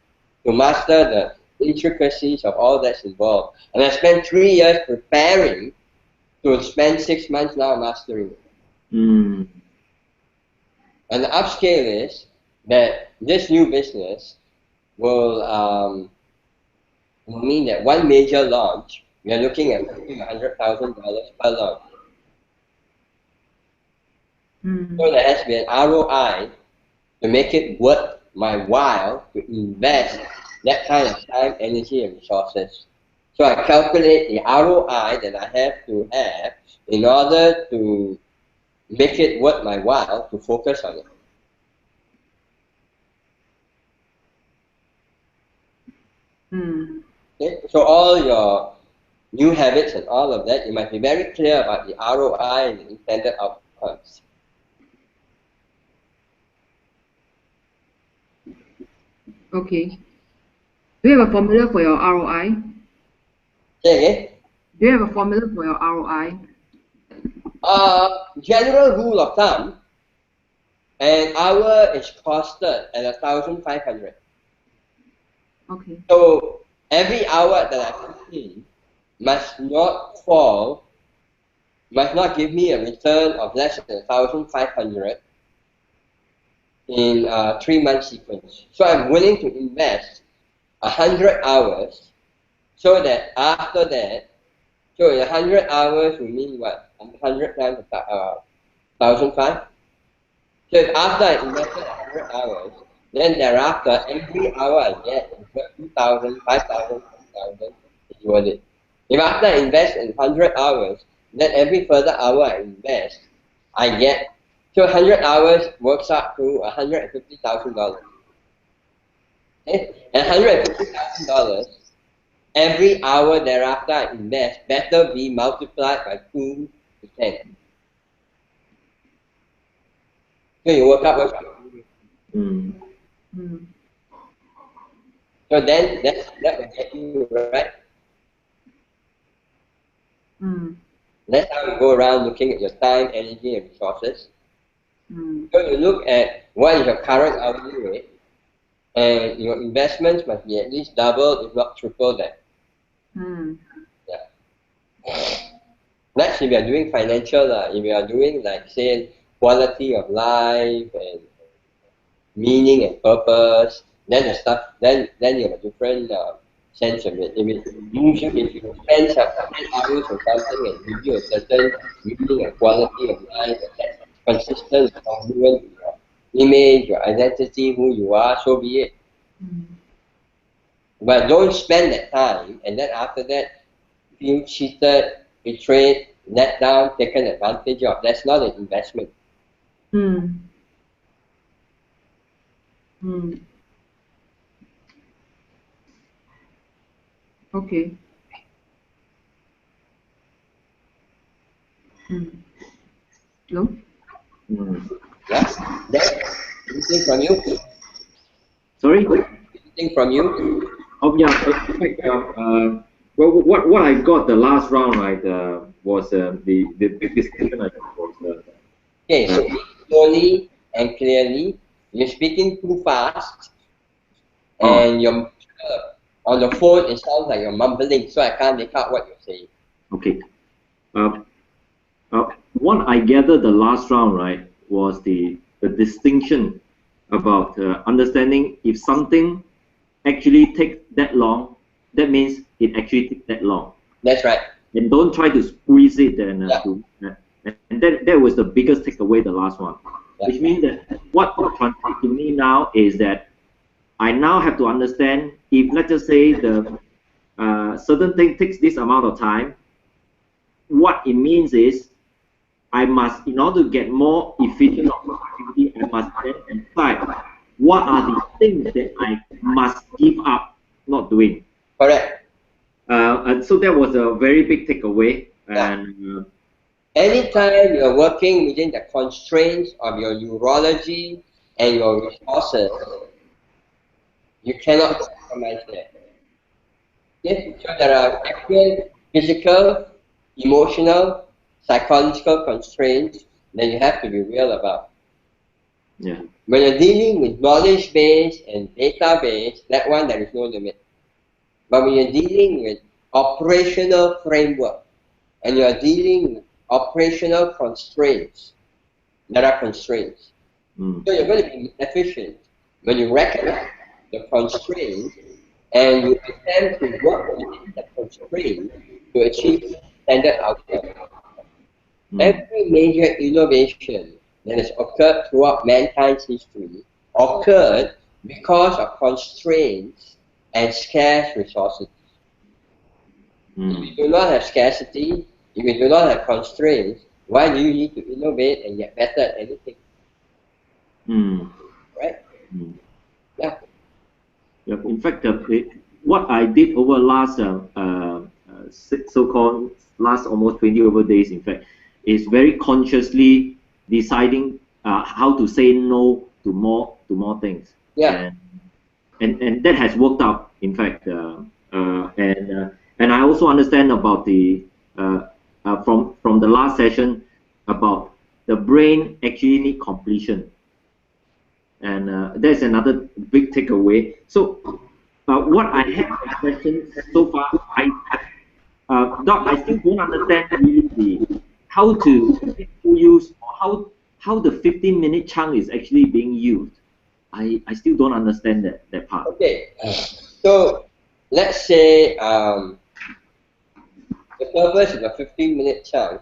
Speaker 2: to master the intricacies of all that's involved. And I spent 3 years preparing to spend 6 months now mastering it. And the upscale is that this new business will mean that one major launch, we are looking at $100,000 per launch. So there has to be an ROI to make it worth my while to invest that kind of time, energy, and resources. So I calculate the ROI that I have to have in order to make it worth my while to focus on it. Okay? So all your new habits and all of that, you must be very clear about the ROI and the intended outcomes.
Speaker 5: Okay. Do you have a formula for your ROI?
Speaker 2: Say again?
Speaker 5: Do you have a formula for your ROI?
Speaker 2: General rule of thumb, an hour is costed at 1,500.
Speaker 5: Okay.
Speaker 2: So every hour that I put in must not give me a return of less than 1,500 in a 3-month sequence. So I'm willing to invest 100 hours so that after that, so 100 hours will mean what? 100 times 1,500. So if after I invested 100 hours, then thereafter, every hour I get is 2,000, 5,000, 10,000, it's worth it. If after I invest in 100 hours, then every further hour I invest, I get, so 100 hours works out to $150,000. Okay? And $150,000, every hour thereafter I invest better be multiplied by 2 to 10. So you work out. So then that will get you right. That's how you go around looking at your time, energy, and resources. So you look at what is your current hourly rate, and your investments must be at least double, if not triple that. Yeah. Next, if you are doing financial, if you are doing like say quality of life and meaning and purpose, then the stuff, then you have a different sense of it. If you spend some hours or something and give you a certain meaning and quality of life that's consistent, congruent with your image, your identity, who you are, so be it. But don't spend that time and then after that feel cheated, betrayed, let down, taken advantage of. That's not an investment.
Speaker 5: Okay. Hello?
Speaker 2: Yes. Anything from you?
Speaker 4: Sorry?
Speaker 2: Anything from you?
Speaker 4: Oh yeah. Well, what I got the last round right was the big discussion I got was.
Speaker 2: Okay, so slowly and clearly. You're speaking too fast, and you're on the phone. It sounds like you're mumbling, so I can't make out what you're saying.
Speaker 4: Okay. What I gathered the last round, right, was the distinction about understanding if something actually takes that long, that means it actually takes that long.
Speaker 2: That's right.
Speaker 4: And don't try to squeeze it and and that was the biggest takeaway, the last one.
Speaker 2: Yeah.
Speaker 4: Which means that what translates to me now is that I now have to understand if, let's just say, the certain thing takes this amount of time, what it means is I must, in order to get more efficient productivity, I must then decide what are the things that I must give up not doing.
Speaker 2: Correct.
Speaker 4: And so that was a very big takeaway. And
Speaker 2: anytime you're working within the constraints of your neurology and your resources, you cannot compromise that. Yes, so there are actual physical, emotional, psychological constraints that you have to be real about.
Speaker 4: Yeah.
Speaker 2: When you're dealing with knowledge-based and data-based, that one there is no limit. But when you're dealing with operational framework and you're dealing with operational constraints, there are constraints. So you're going to be efficient when you recognize the constraints and you attempt to work within the constraints to achieve standard outcome. Every major innovation that has occurred throughout mankind's history occurred because of constraints and scarce resources. If you do not have scarcity, if you do not have constraints, why do you need to innovate and get better at anything? Right? Yeah.
Speaker 4: Yep. In fact, what I did over last so-called last almost 20 over days, in fact, is very consciously deciding how to say no to more things.
Speaker 2: Yeah.
Speaker 4: And that has worked out, in fact. And I also understand about the from the last session about the brain actually need completion. And that's another big takeaway. So what I have questions so far, Doc, I still don't understand really how to use or how the 15-minute chunk is actually being used. I still don't understand that part.
Speaker 2: Okay, so let's say the purpose of a 15-minute chunk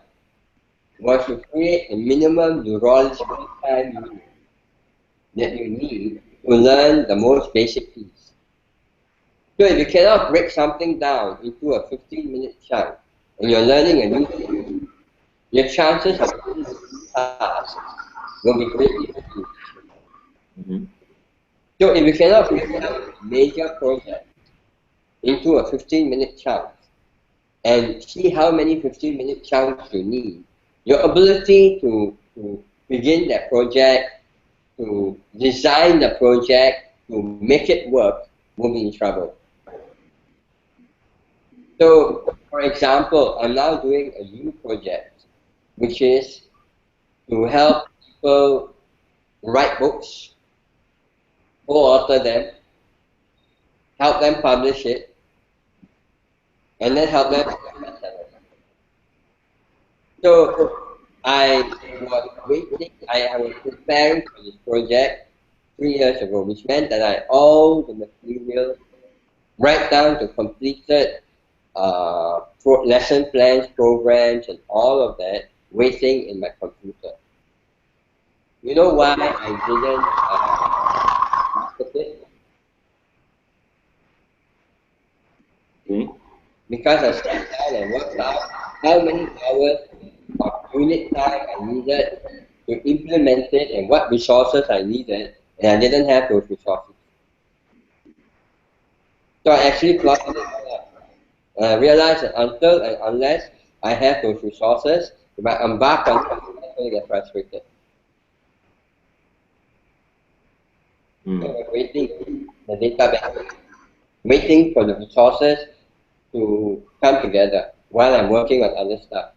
Speaker 2: was to create a minimum neurological time unit that you need to learn the most basic piece. So if you cannot break something down into a 15-minute chunk and you're learning a new thing, your chances of doing the task will be greatly reduced.
Speaker 4: Mm-hmm.
Speaker 2: So if you cannot break down a major project into a 15-minute chunk and see how many 15-minute chunks you need, your ability to begin that project, to design the project, to make it work, will be in trouble. So, for example, I'm now doing a new project, which is to help people write books, co-author them, help them publish it, and then help them. So I was waiting, I was preparing for this project 3 years ago, which meant that I had all the material right down to completed lesson plans, programs, and all of that waiting in my computer. You know why I didn't market it?
Speaker 4: Okay.
Speaker 2: Because I sat down and worked out how many hours of unit time I needed to implement it and what resources I needed, and I didn't have those resources. So I actually plotted it out. And I realized that until and unless I have those resources, if I embark on something, I'm going to get frustrated. So I was waiting the database, waiting for the resources to come together while I'm working on other stuff.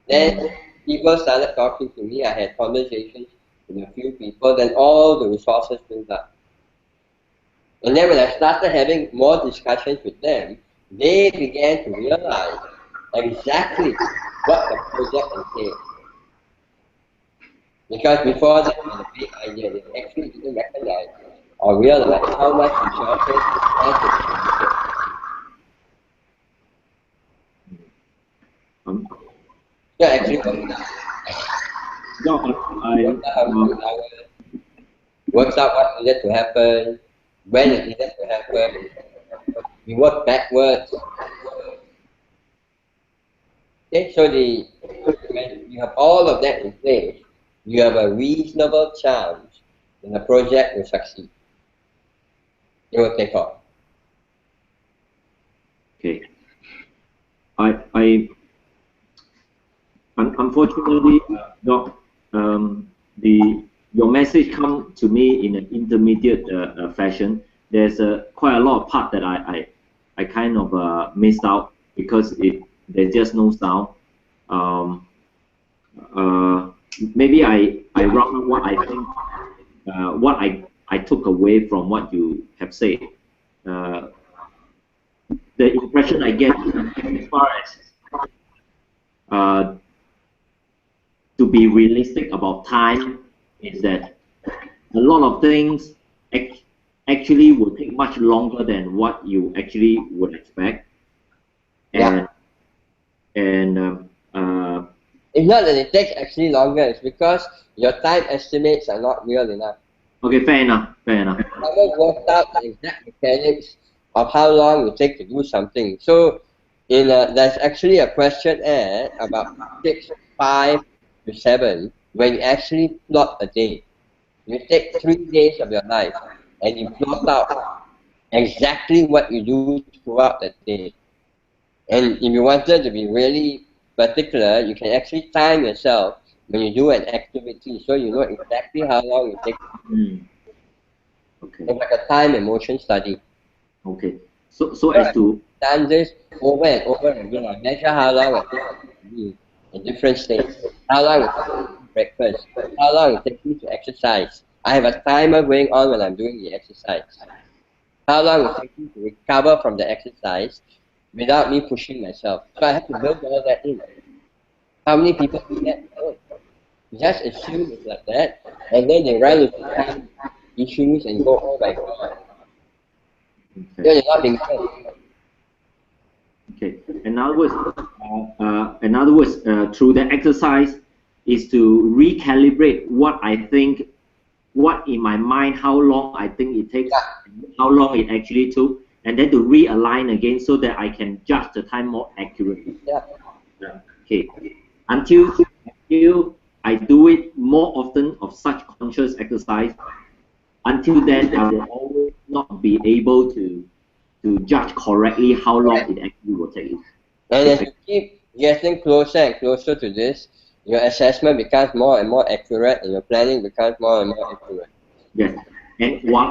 Speaker 2: Then people started talking to me. I had conversations with a few people. Then all the resources built up. And then when I started having more discussions with them, they began to realize exactly what the project entailed. Because before that, had a big idea, they actually didn't recognize or realize how much resources had to be committed. So actually, works out what needed to happen, when it needed to happen. We work backwards. Okay, so when you have all of that in place, you have a reasonable chance that the project will succeed. It will take off.
Speaker 4: Okay. Unfortunately, Doc, your message come to me in an intermediate fashion. There's quite a lot of part that I kind of missed out because there's just no sound. Maybe I round up what I think, what I took away from what you have said. The impression I get as far as to be realistic about time is that a lot of things actually will take much longer than what you actually would expect. And
Speaker 2: it's not that it takes actually longer, it's because your time estimates are not real enough.
Speaker 4: Okay, fair enough. You
Speaker 2: haven't worked out the exact mechanics of how long it takes to do something. So there's actually a questionnaire about 6, 5 to 7 when you actually plot a day. You take 3 days of your life and you plot out exactly what you do throughout that day. And if you wanted to be really particular, you can actually time yourself when you do an activity, so you know exactly how long it takes.
Speaker 4: Okay.
Speaker 2: It's like a time and motion study.
Speaker 4: Okay. So as to
Speaker 2: done this over and over again, I measure how long it takes me in different states, how long it takes me to breakfast, how long it takes me to exercise. I have a timer going on when I'm doing the exercise. How long it takes me to recover from the exercise, without me pushing myself. So I have to build all that in. How many people do that? No. Just assume it's like that, and then they run into time issues and go, oh my God. They're not being fair.
Speaker 4: Okay. In other words, through the exercise is to recalibrate what I think, what in my mind, how long I think it takes, how long it actually took, and then to realign again so that I can judge the time more accurately. Okay. Until I do it more often of such conscious exercise, until then I will always not be able to judge correctly how long it actually will take.
Speaker 2: And as you keep getting closer and closer to this, your assessment becomes more and more accurate, and your planning becomes more and more accurate.
Speaker 4: Yes, and while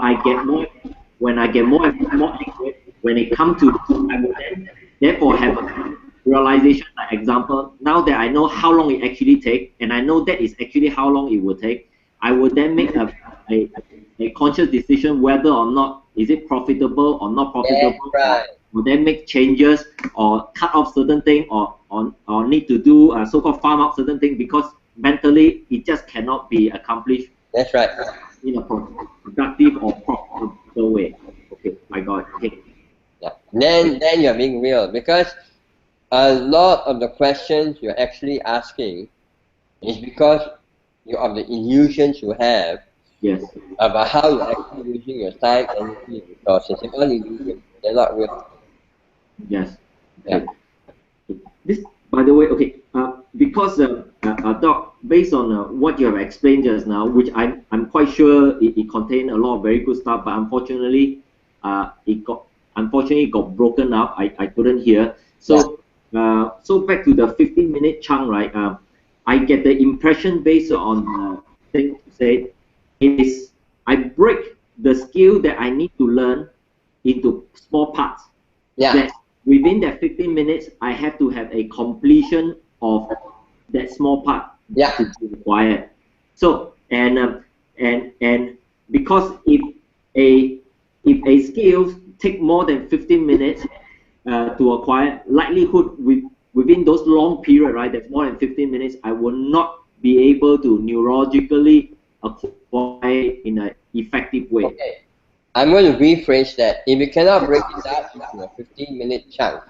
Speaker 4: when I get more and more accurate, when it comes to, I will then therefore have a realization. Like example, now that I know how long it actually takes, and I know that is actually how long it will take, I will then make a conscious decision whether or not is it profitable or not profitable.
Speaker 2: Right.
Speaker 4: Will then make changes or cut off certain thing or need to do so-called farm out certain thing because mentally it just cannot be accomplished.
Speaker 2: That's right.
Speaker 4: In a productive or profitable way. Okay, I got it. Okay.
Speaker 2: Yeah. Then you're being real, because a lot of the questions you're actually asking is because of the illusions you have.
Speaker 4: Yes.
Speaker 2: About how you're actually using your time, energy, and resources. It's all illusions. They're not real.
Speaker 4: Yes.
Speaker 2: Yeah.
Speaker 4: This, by the way, okay. Because Doc, based on what you have explained just now, which I'm quite sure it contained a lot of very good stuff, but unfortunately, it got broken up. I couldn't hear. So so back to the 15-minute chunk, right? I get the impression based on the thing you said is I break the skill that I need to learn into small parts.
Speaker 2: Yeah.
Speaker 4: That within that 15 minutes, I have to have a completion of that small part to be required. So and because if a skill take more than 15 minutes to acquire, likelihood within those long period, right? That's more than 15 minutes. I will not be able to neurologically acquire in an effective way.
Speaker 2: Okay. I'm going to rephrase that. If you cannot break it down into a 15-minute chunk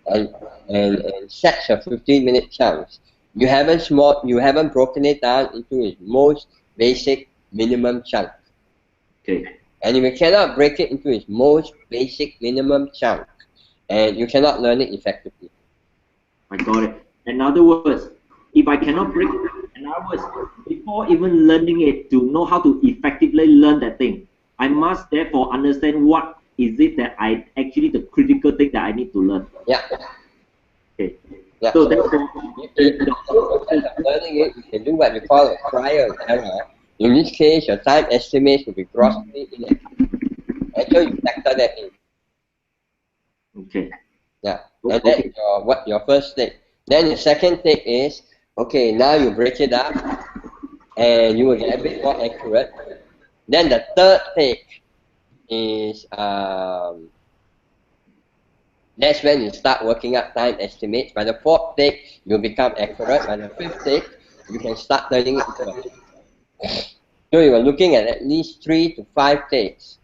Speaker 2: and sets of 15-minute chunks, you haven't broken it down into its most basic minimum chunk.
Speaker 4: Okay.
Speaker 2: And if you cannot break it into its most basic minimum chunk, and you cannot learn it effectively.
Speaker 4: I got it. In other words, if I cannot break it, in other words, before even learning it, to know how to effectively learn that thing, I must therefore understand what is it that the critical thing that I need to learn.
Speaker 2: Yeah.
Speaker 4: Okay.
Speaker 2: Yeah.
Speaker 4: So therefore,
Speaker 2: the process of learning it, you can do what we call a trial and error. In this case, your time estimates will be grossly inaccurate. And so you factor that in.
Speaker 4: Okay.
Speaker 2: Yeah. And that's your first step. Then the second step is, okay, now you break it up and you will get a bit more accurate. Then the third stage is that's when you start working out time estimates. By the fourth stage, you become accurate. By the fifth stage, you can start turning it into a habit. So you are looking at least 3 to 5 stages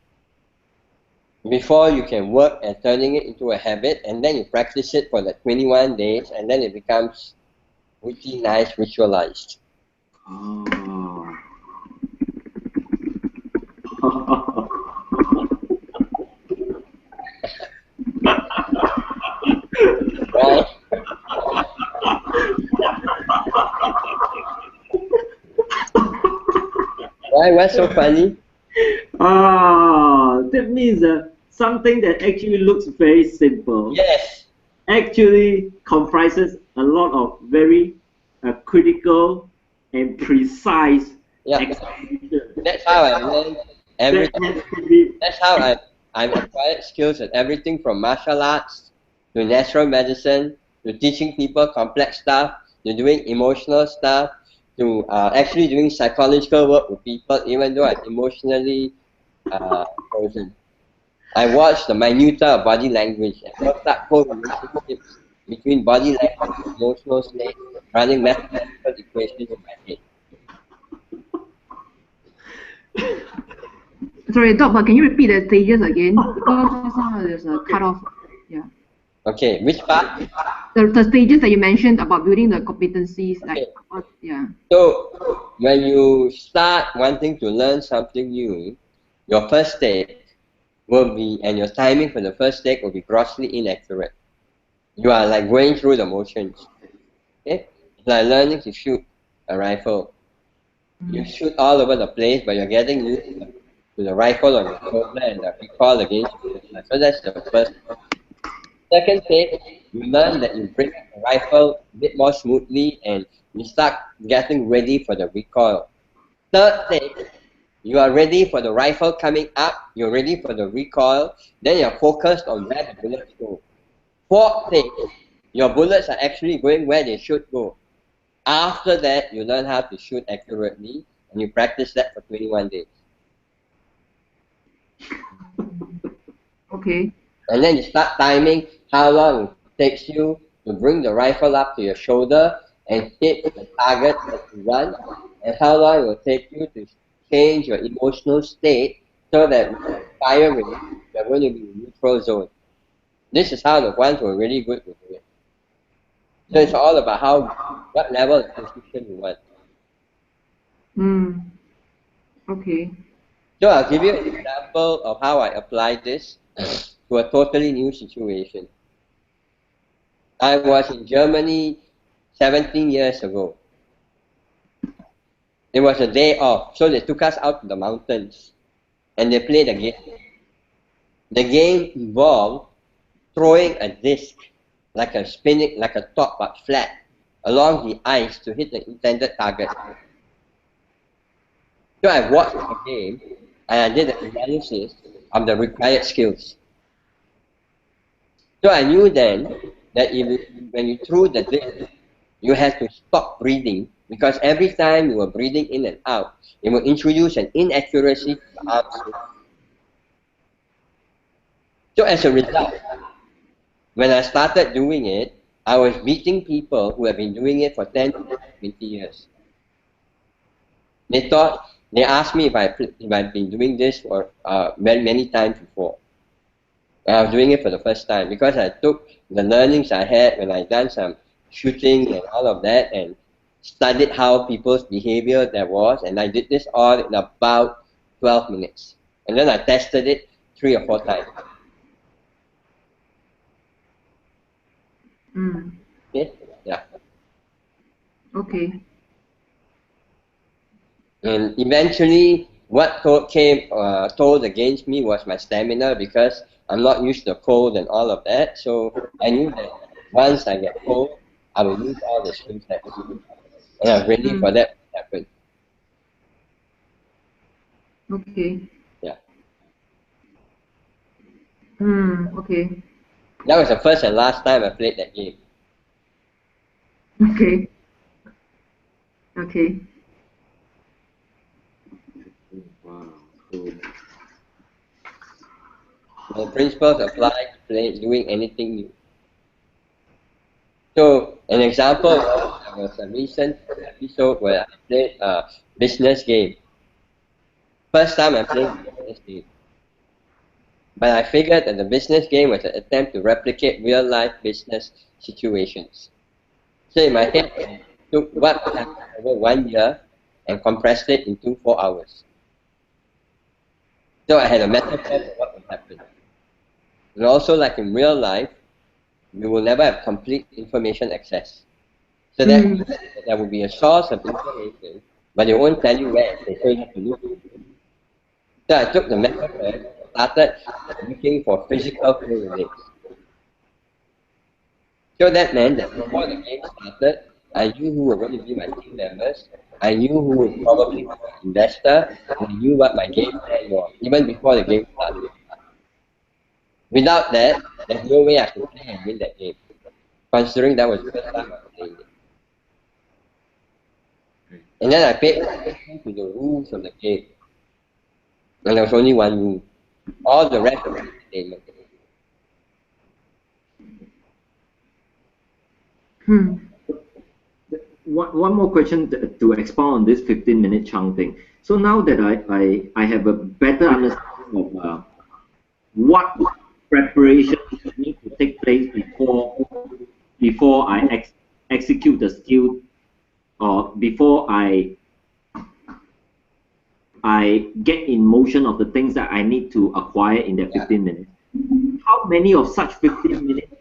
Speaker 2: before you can work at turning it into a habit, and then you practice it for like 21 days, and then it becomes really nice visualized.
Speaker 4: Oh.
Speaker 2: Right? Why? What's so funny?
Speaker 4: That means something that actually looks very simple.
Speaker 2: Yes.
Speaker 4: Actually comprises a lot of very critical and precise execution.
Speaker 2: That's how I learned everything. That's how I've acquired skills at everything from martial arts to natural medicine to teaching people complex stuff to doing emotional stuff to actually doing psychological work with people, even though I'm emotionally frozen. I watch the minutia of body language and work out co-relationships between body language and emotional state, running mathematical equations in my head.
Speaker 5: Sorry, Doc, but can you repeat the stages again? Because just now there's a cut off. Yeah.
Speaker 2: Okay, which part?
Speaker 5: The stages that you mentioned about building the competencies, like,
Speaker 2: Okay.
Speaker 5: yeah.
Speaker 2: So, when you start wanting to learn something new, your first state will be, and your timing for the first state will be grossly inaccurate. You are like going through the motions. Okay? It's like learning to shoot a rifle. You shoot all over the place, but you're getting used to the rifle on your shoulder and the recoil against you. So that's the first. Second stage, you learn that you bring the rifle a bit more smoothly and you start getting ready for the recoil. Third stage, you are ready for the rifle coming up, you're ready for the recoil, then you're focused on where the bullets go. Fourth stage, your bullets are actually going where they should go. After that, you learn how to shoot accurately and you practice that for 21 days.
Speaker 5: Okay.
Speaker 2: And then you start timing how long it takes you to bring the rifle up to your shoulder and hit the target that you want, and how long it will take you to change your emotional state so that when you're firing, you're going to be in neutral zone. This is how the ones who are really good will do it. So it's all about what level of precision you want.
Speaker 5: Okay.
Speaker 2: So I'll give you an example of how I applied this to a totally new situation. I was in Germany 17 years ago. It was a day off, so they took us out to the mountains and they played a game. The game involved throwing a disc, like a spinning, like a top but flat, along the ice to hit the intended target. So I watched the game and I did an analysis of the required skills. So I knew then that when you threw the disc, you had to stop breathing because every time you were breathing in and out, it will introduce an inaccuracy to the arm swing. So as a result, when I started doing it, I was beating people who have been doing it for 10 to 20 years. They asked me if I've been doing this for many times before. And I was doing it for the first time because I took the learnings I had when I done some shooting and all of that and studied how people's behavior there was, and I did this all in about 12 minutes. And then I tested it 3 or 4 times. Okay? Yeah.
Speaker 5: Okay.
Speaker 2: And eventually, what told against me was my stamina because I'm not used to cold and all of that. So I knew that once I get cold, I will lose all the skills that I do. And I was ready for that to happen.
Speaker 5: Okay.
Speaker 2: Yeah.
Speaker 5: Okay.
Speaker 2: That was the first and last time I played that game.
Speaker 5: Okay. Okay.
Speaker 4: Wow, cool.
Speaker 2: The principles apply to doing anything new. So an example was a recent episode where I played a business game. First time I played a business game. But I figured that the business game was an attempt to replicate real-life business situations. So in my head, I took what happened over 1 year and compressed it into 4 hours. So I had a metaphor for what would happen. And also, like in real life, you will never have complete information access. So that means that there will be a source of information, but it won't tell you where, so you have to look. So I took the metaphor, started looking for physical correlates. So that meant that before the game started, I knew who were going to be my team members, I knew who would probably be my investor, and I knew what my game plan was, even before the game started. Without that, there's no way I could play and win that game, considering that was the first time I was playing it. And then I paid attention to the rules of the game. And there was only one rule. All the rest of it entertainment.
Speaker 4: One more question to expound on this 15-minute chunk thing. So now that I have a better understanding of what preparation needs to take place before I execute the skill, or before I get in motion of the things that I need to acquire in that 15 minutes. How many of such 15 minutes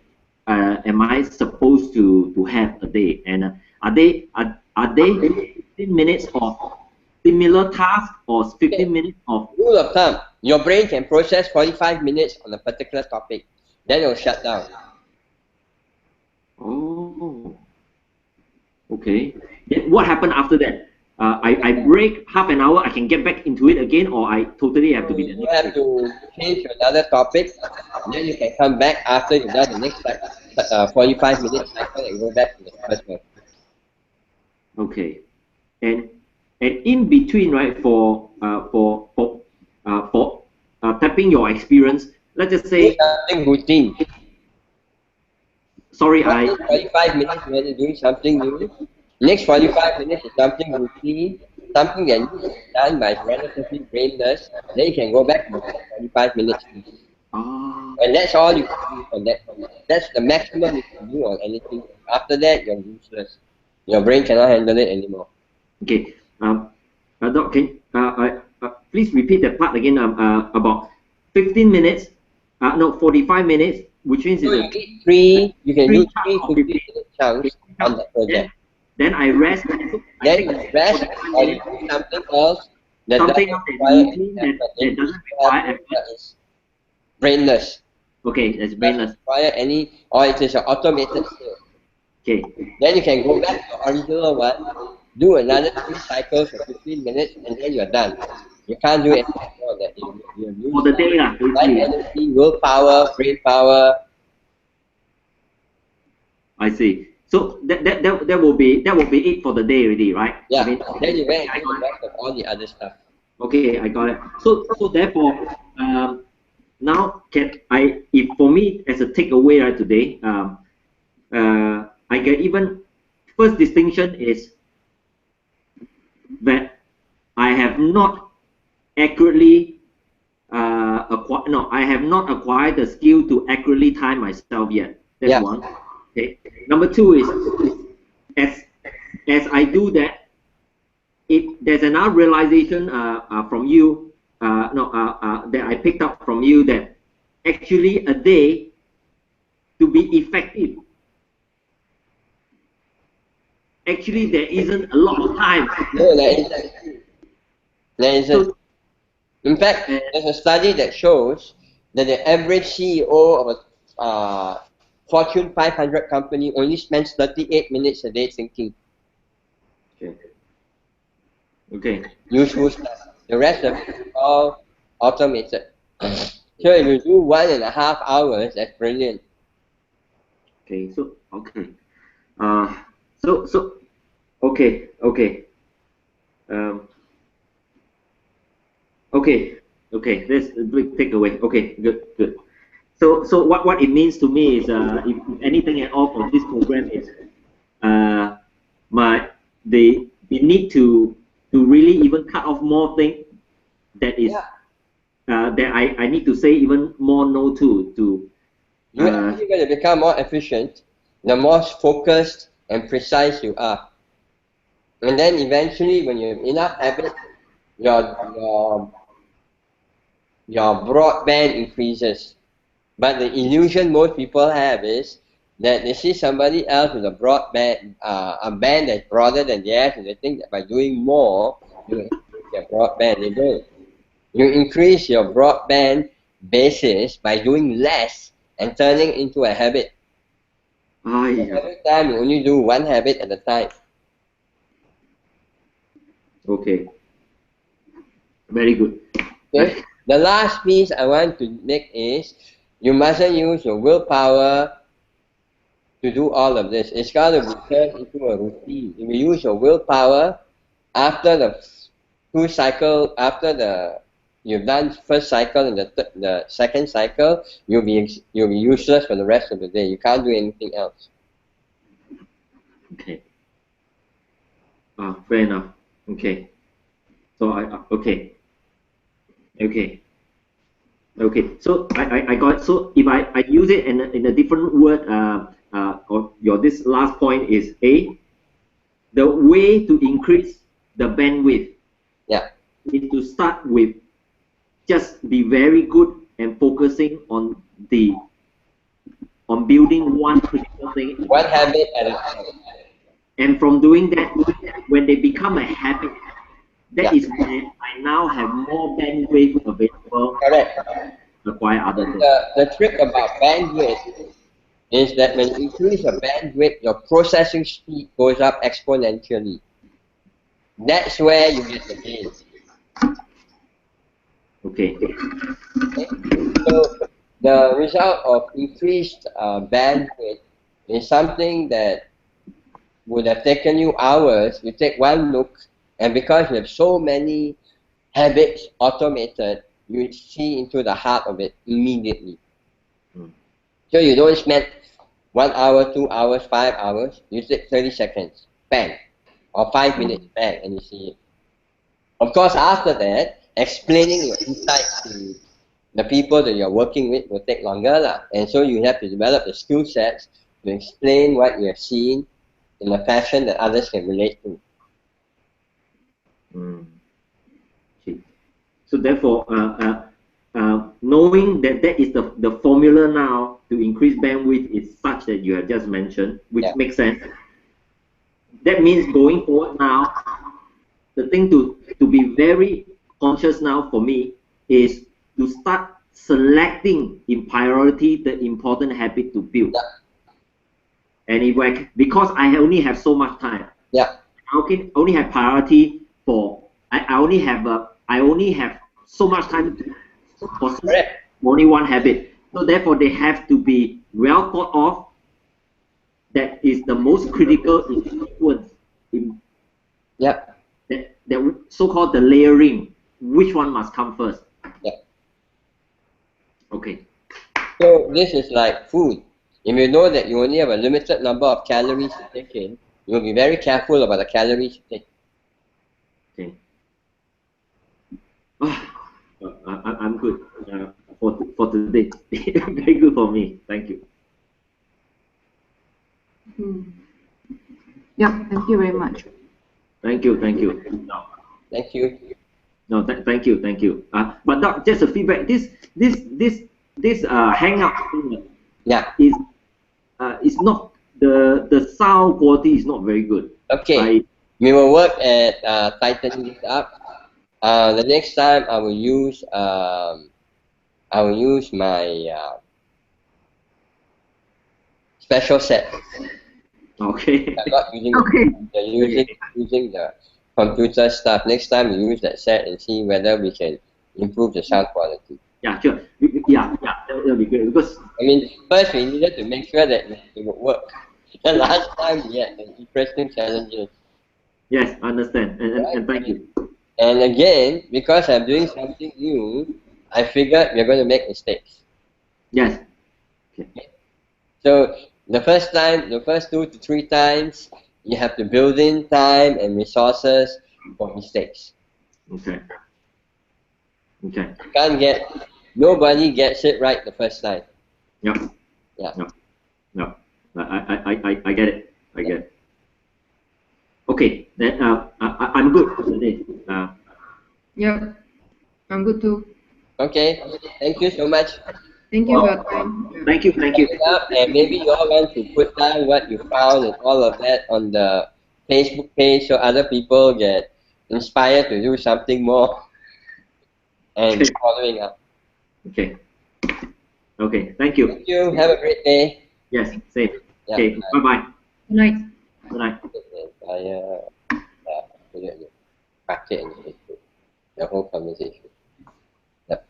Speaker 4: am I supposed to have a day? And are they 15 minutes of similar task, or 15 minutes of...
Speaker 2: Rule of thumb, your brain can process 45 minutes on a particular topic, then it will shut down.
Speaker 4: Oh, okay. Then what happened after that? I break half an hour, I can get back into it again, or I totally have to be the
Speaker 2: You
Speaker 4: next
Speaker 2: have to change to another topic, then you can come back after you've done the next 45 minutes cycle and go back to the first one.
Speaker 4: Okay. And in between, right, for tapping your experience, let's just say...
Speaker 2: Something routine.
Speaker 4: Sorry,
Speaker 2: 45 minutes when you're doing something new. Next 45 minutes is something routine, something that needs to be done by relatively brainless. Then you can go back to 45 minutes. And that's all you can do for that. That's the maximum you can do on anything. After that, you're useless. Your brain cannot handle it anymore.
Speaker 4: Okay. Doc, please repeat that part again. About 15 minutes. No, 45 minutes, which means
Speaker 2: so you can do three 15-minute chunks on that project.
Speaker 4: Then I rest.
Speaker 2: Then you rest, or you do something else that
Speaker 4: doesn't require effort.
Speaker 2: Is brainless.
Speaker 4: Okay, that's brainless.
Speaker 2: Require any, or it is an automated skill.
Speaker 4: Okay.
Speaker 2: Then you can go back to the original one, do another 3 cycles for 15 minutes, and then you're done. You can't do anything more than that. You
Speaker 4: for the day,
Speaker 2: life energy, willpower, brain power.
Speaker 4: I see. So that will be it for the day already, right?
Speaker 2: Yeah.
Speaker 4: I mean,
Speaker 2: then you went and do the rest of all the other stuff.
Speaker 4: Okay, I got it. So therefore, now if for me as a takeaway right today, I get even first distinction is that I have not accurately I have not acquired the skill to accurately time myself yet. That's one. Okay. Number 2 is as I do that, there's another realization from you that I picked up from you, that actually a day to be effective, actually there isn't a lot of time.
Speaker 2: No, there isn't. So, in fact, there's a study that shows that the average CEO of a Fortune 500 company only spends 38 minutes a day thinking.
Speaker 4: Okay.
Speaker 2: Useful stuff. The rest of it is all automated. So if you do 1.5 hours, that's brilliant.
Speaker 4: Okay. So okay. Okay. Okay. That's a big takeaway. Okay. Good. So what it means to me is, if anything at all for this program is, the need to really even cut off more things that is that I need to say even more no to.
Speaker 2: You're actually going to become more efficient, the more focused and precise you are. And then eventually, when you have enough habit, your broadband increases. But the illusion most people have is that they see somebody else with a broadband, a band that's broader than theirs, and they think that by doing more, you increase your broadband. You don't. You increase your broadband basis by doing less and turning into a habit. Every time you only do one habit at a time.
Speaker 4: Okay. Very good.
Speaker 2: Okay. The last piece I want to make is, you mustn't use your willpower to do all of this. It's got to be turned into a routine. If you use your willpower, after the 2 cycle, after you've done first cycle and the second cycle, you'll be useless for the rest of the day. You can't do anything else.
Speaker 4: Okay. Fair enough. Okay. So okay. So I got it. So if I use it in a different word, or your this last point is the way to increase the bandwidth.
Speaker 2: Yeah.
Speaker 4: Is to start with just be very good and focusing on building one critical thing.
Speaker 2: One habit at a time.
Speaker 4: And from doing that, when they become a habit, that is when I now have more bandwidth available.
Speaker 2: Correct.
Speaker 4: To acquire other things.
Speaker 2: The trick about bandwidth is that when you increase your bandwidth, your processing speed goes up exponentially. That's where you get the gain.
Speaker 4: Okay.
Speaker 2: So the result of increased bandwidth is something that would have taken you hours. You take one look, and because you have so many habits automated, you see into the heart of it immediately. So you don't spend 1 hour, 2 hours, 5 hours. You take 30 seconds, bang, or 5 minutes, bang, and you see it. Of course, after that, explaining your insights to the people that you're working with will take longer, and so you have to develop the skill sets to explain what you're seeing in a fashion that others can relate to.
Speaker 4: Okay. So therefore, knowing that that is the formula now to increase bandwidth is such that you have just mentioned, which makes sense. That means going forward now, the thing to be very conscious now for me is to start selecting in priority the important habit to build. And if because I only have so much time, I only have priority for I only have so much time for only one habit. So therefore, they have to be well thought of. That is the most critical influence. That so-called the layering. Which one must come first? Okay.
Speaker 2: So this is like food. If you know that you only have a limited number of calories to take in, you'll be very careful about the calories you take.
Speaker 4: Okay. I'm good for today. Very good for me. Thank you.
Speaker 5: Yeah, thank you very much.
Speaker 4: Thank you.
Speaker 2: Thank you.
Speaker 4: No, thank you. But Doc, just a feedback. This hangout thing, is not the sound quality is not very good.
Speaker 2: Okay. We will work at tightening this up. The next time I will use my special set.
Speaker 4: Okay.
Speaker 2: I'm not using the computer stuff. Next time we use that set and see whether we can improve the sound quality.
Speaker 4: Yeah, sure. That'll be great because
Speaker 2: I mean, first we needed to make sure that it would work. The last time we had some interesting challenges.
Speaker 4: Yes, I understand, and thank you.
Speaker 2: And again, because I'm doing something new, I figured we're going to make mistakes.
Speaker 4: Yes.
Speaker 2: Okay. So the first 2 to 3 times, you have to build in time and resources for mistakes.
Speaker 4: Okay.
Speaker 2: Nobody gets it right the first time.
Speaker 4: Yep.
Speaker 2: Yeah.
Speaker 4: No. I get it. I get it. Okay. Then I'm good for today.
Speaker 5: Yeah, I'm good too.
Speaker 2: Okay. Thank you so much.
Speaker 5: Thank you for your time.
Speaker 4: Thank you.
Speaker 2: And maybe you all want to put down what you found and all of that on the Facebook page so other people get inspired to do something more and following up.
Speaker 4: Okay. Thank you.
Speaker 2: Thank you. Have a great day.
Speaker 4: Yes. Same.
Speaker 2: Yeah,
Speaker 4: okay. Bye.
Speaker 5: Good night.
Speaker 4: Good night.
Speaker 2: Saya pakai the whole conversation. Yep.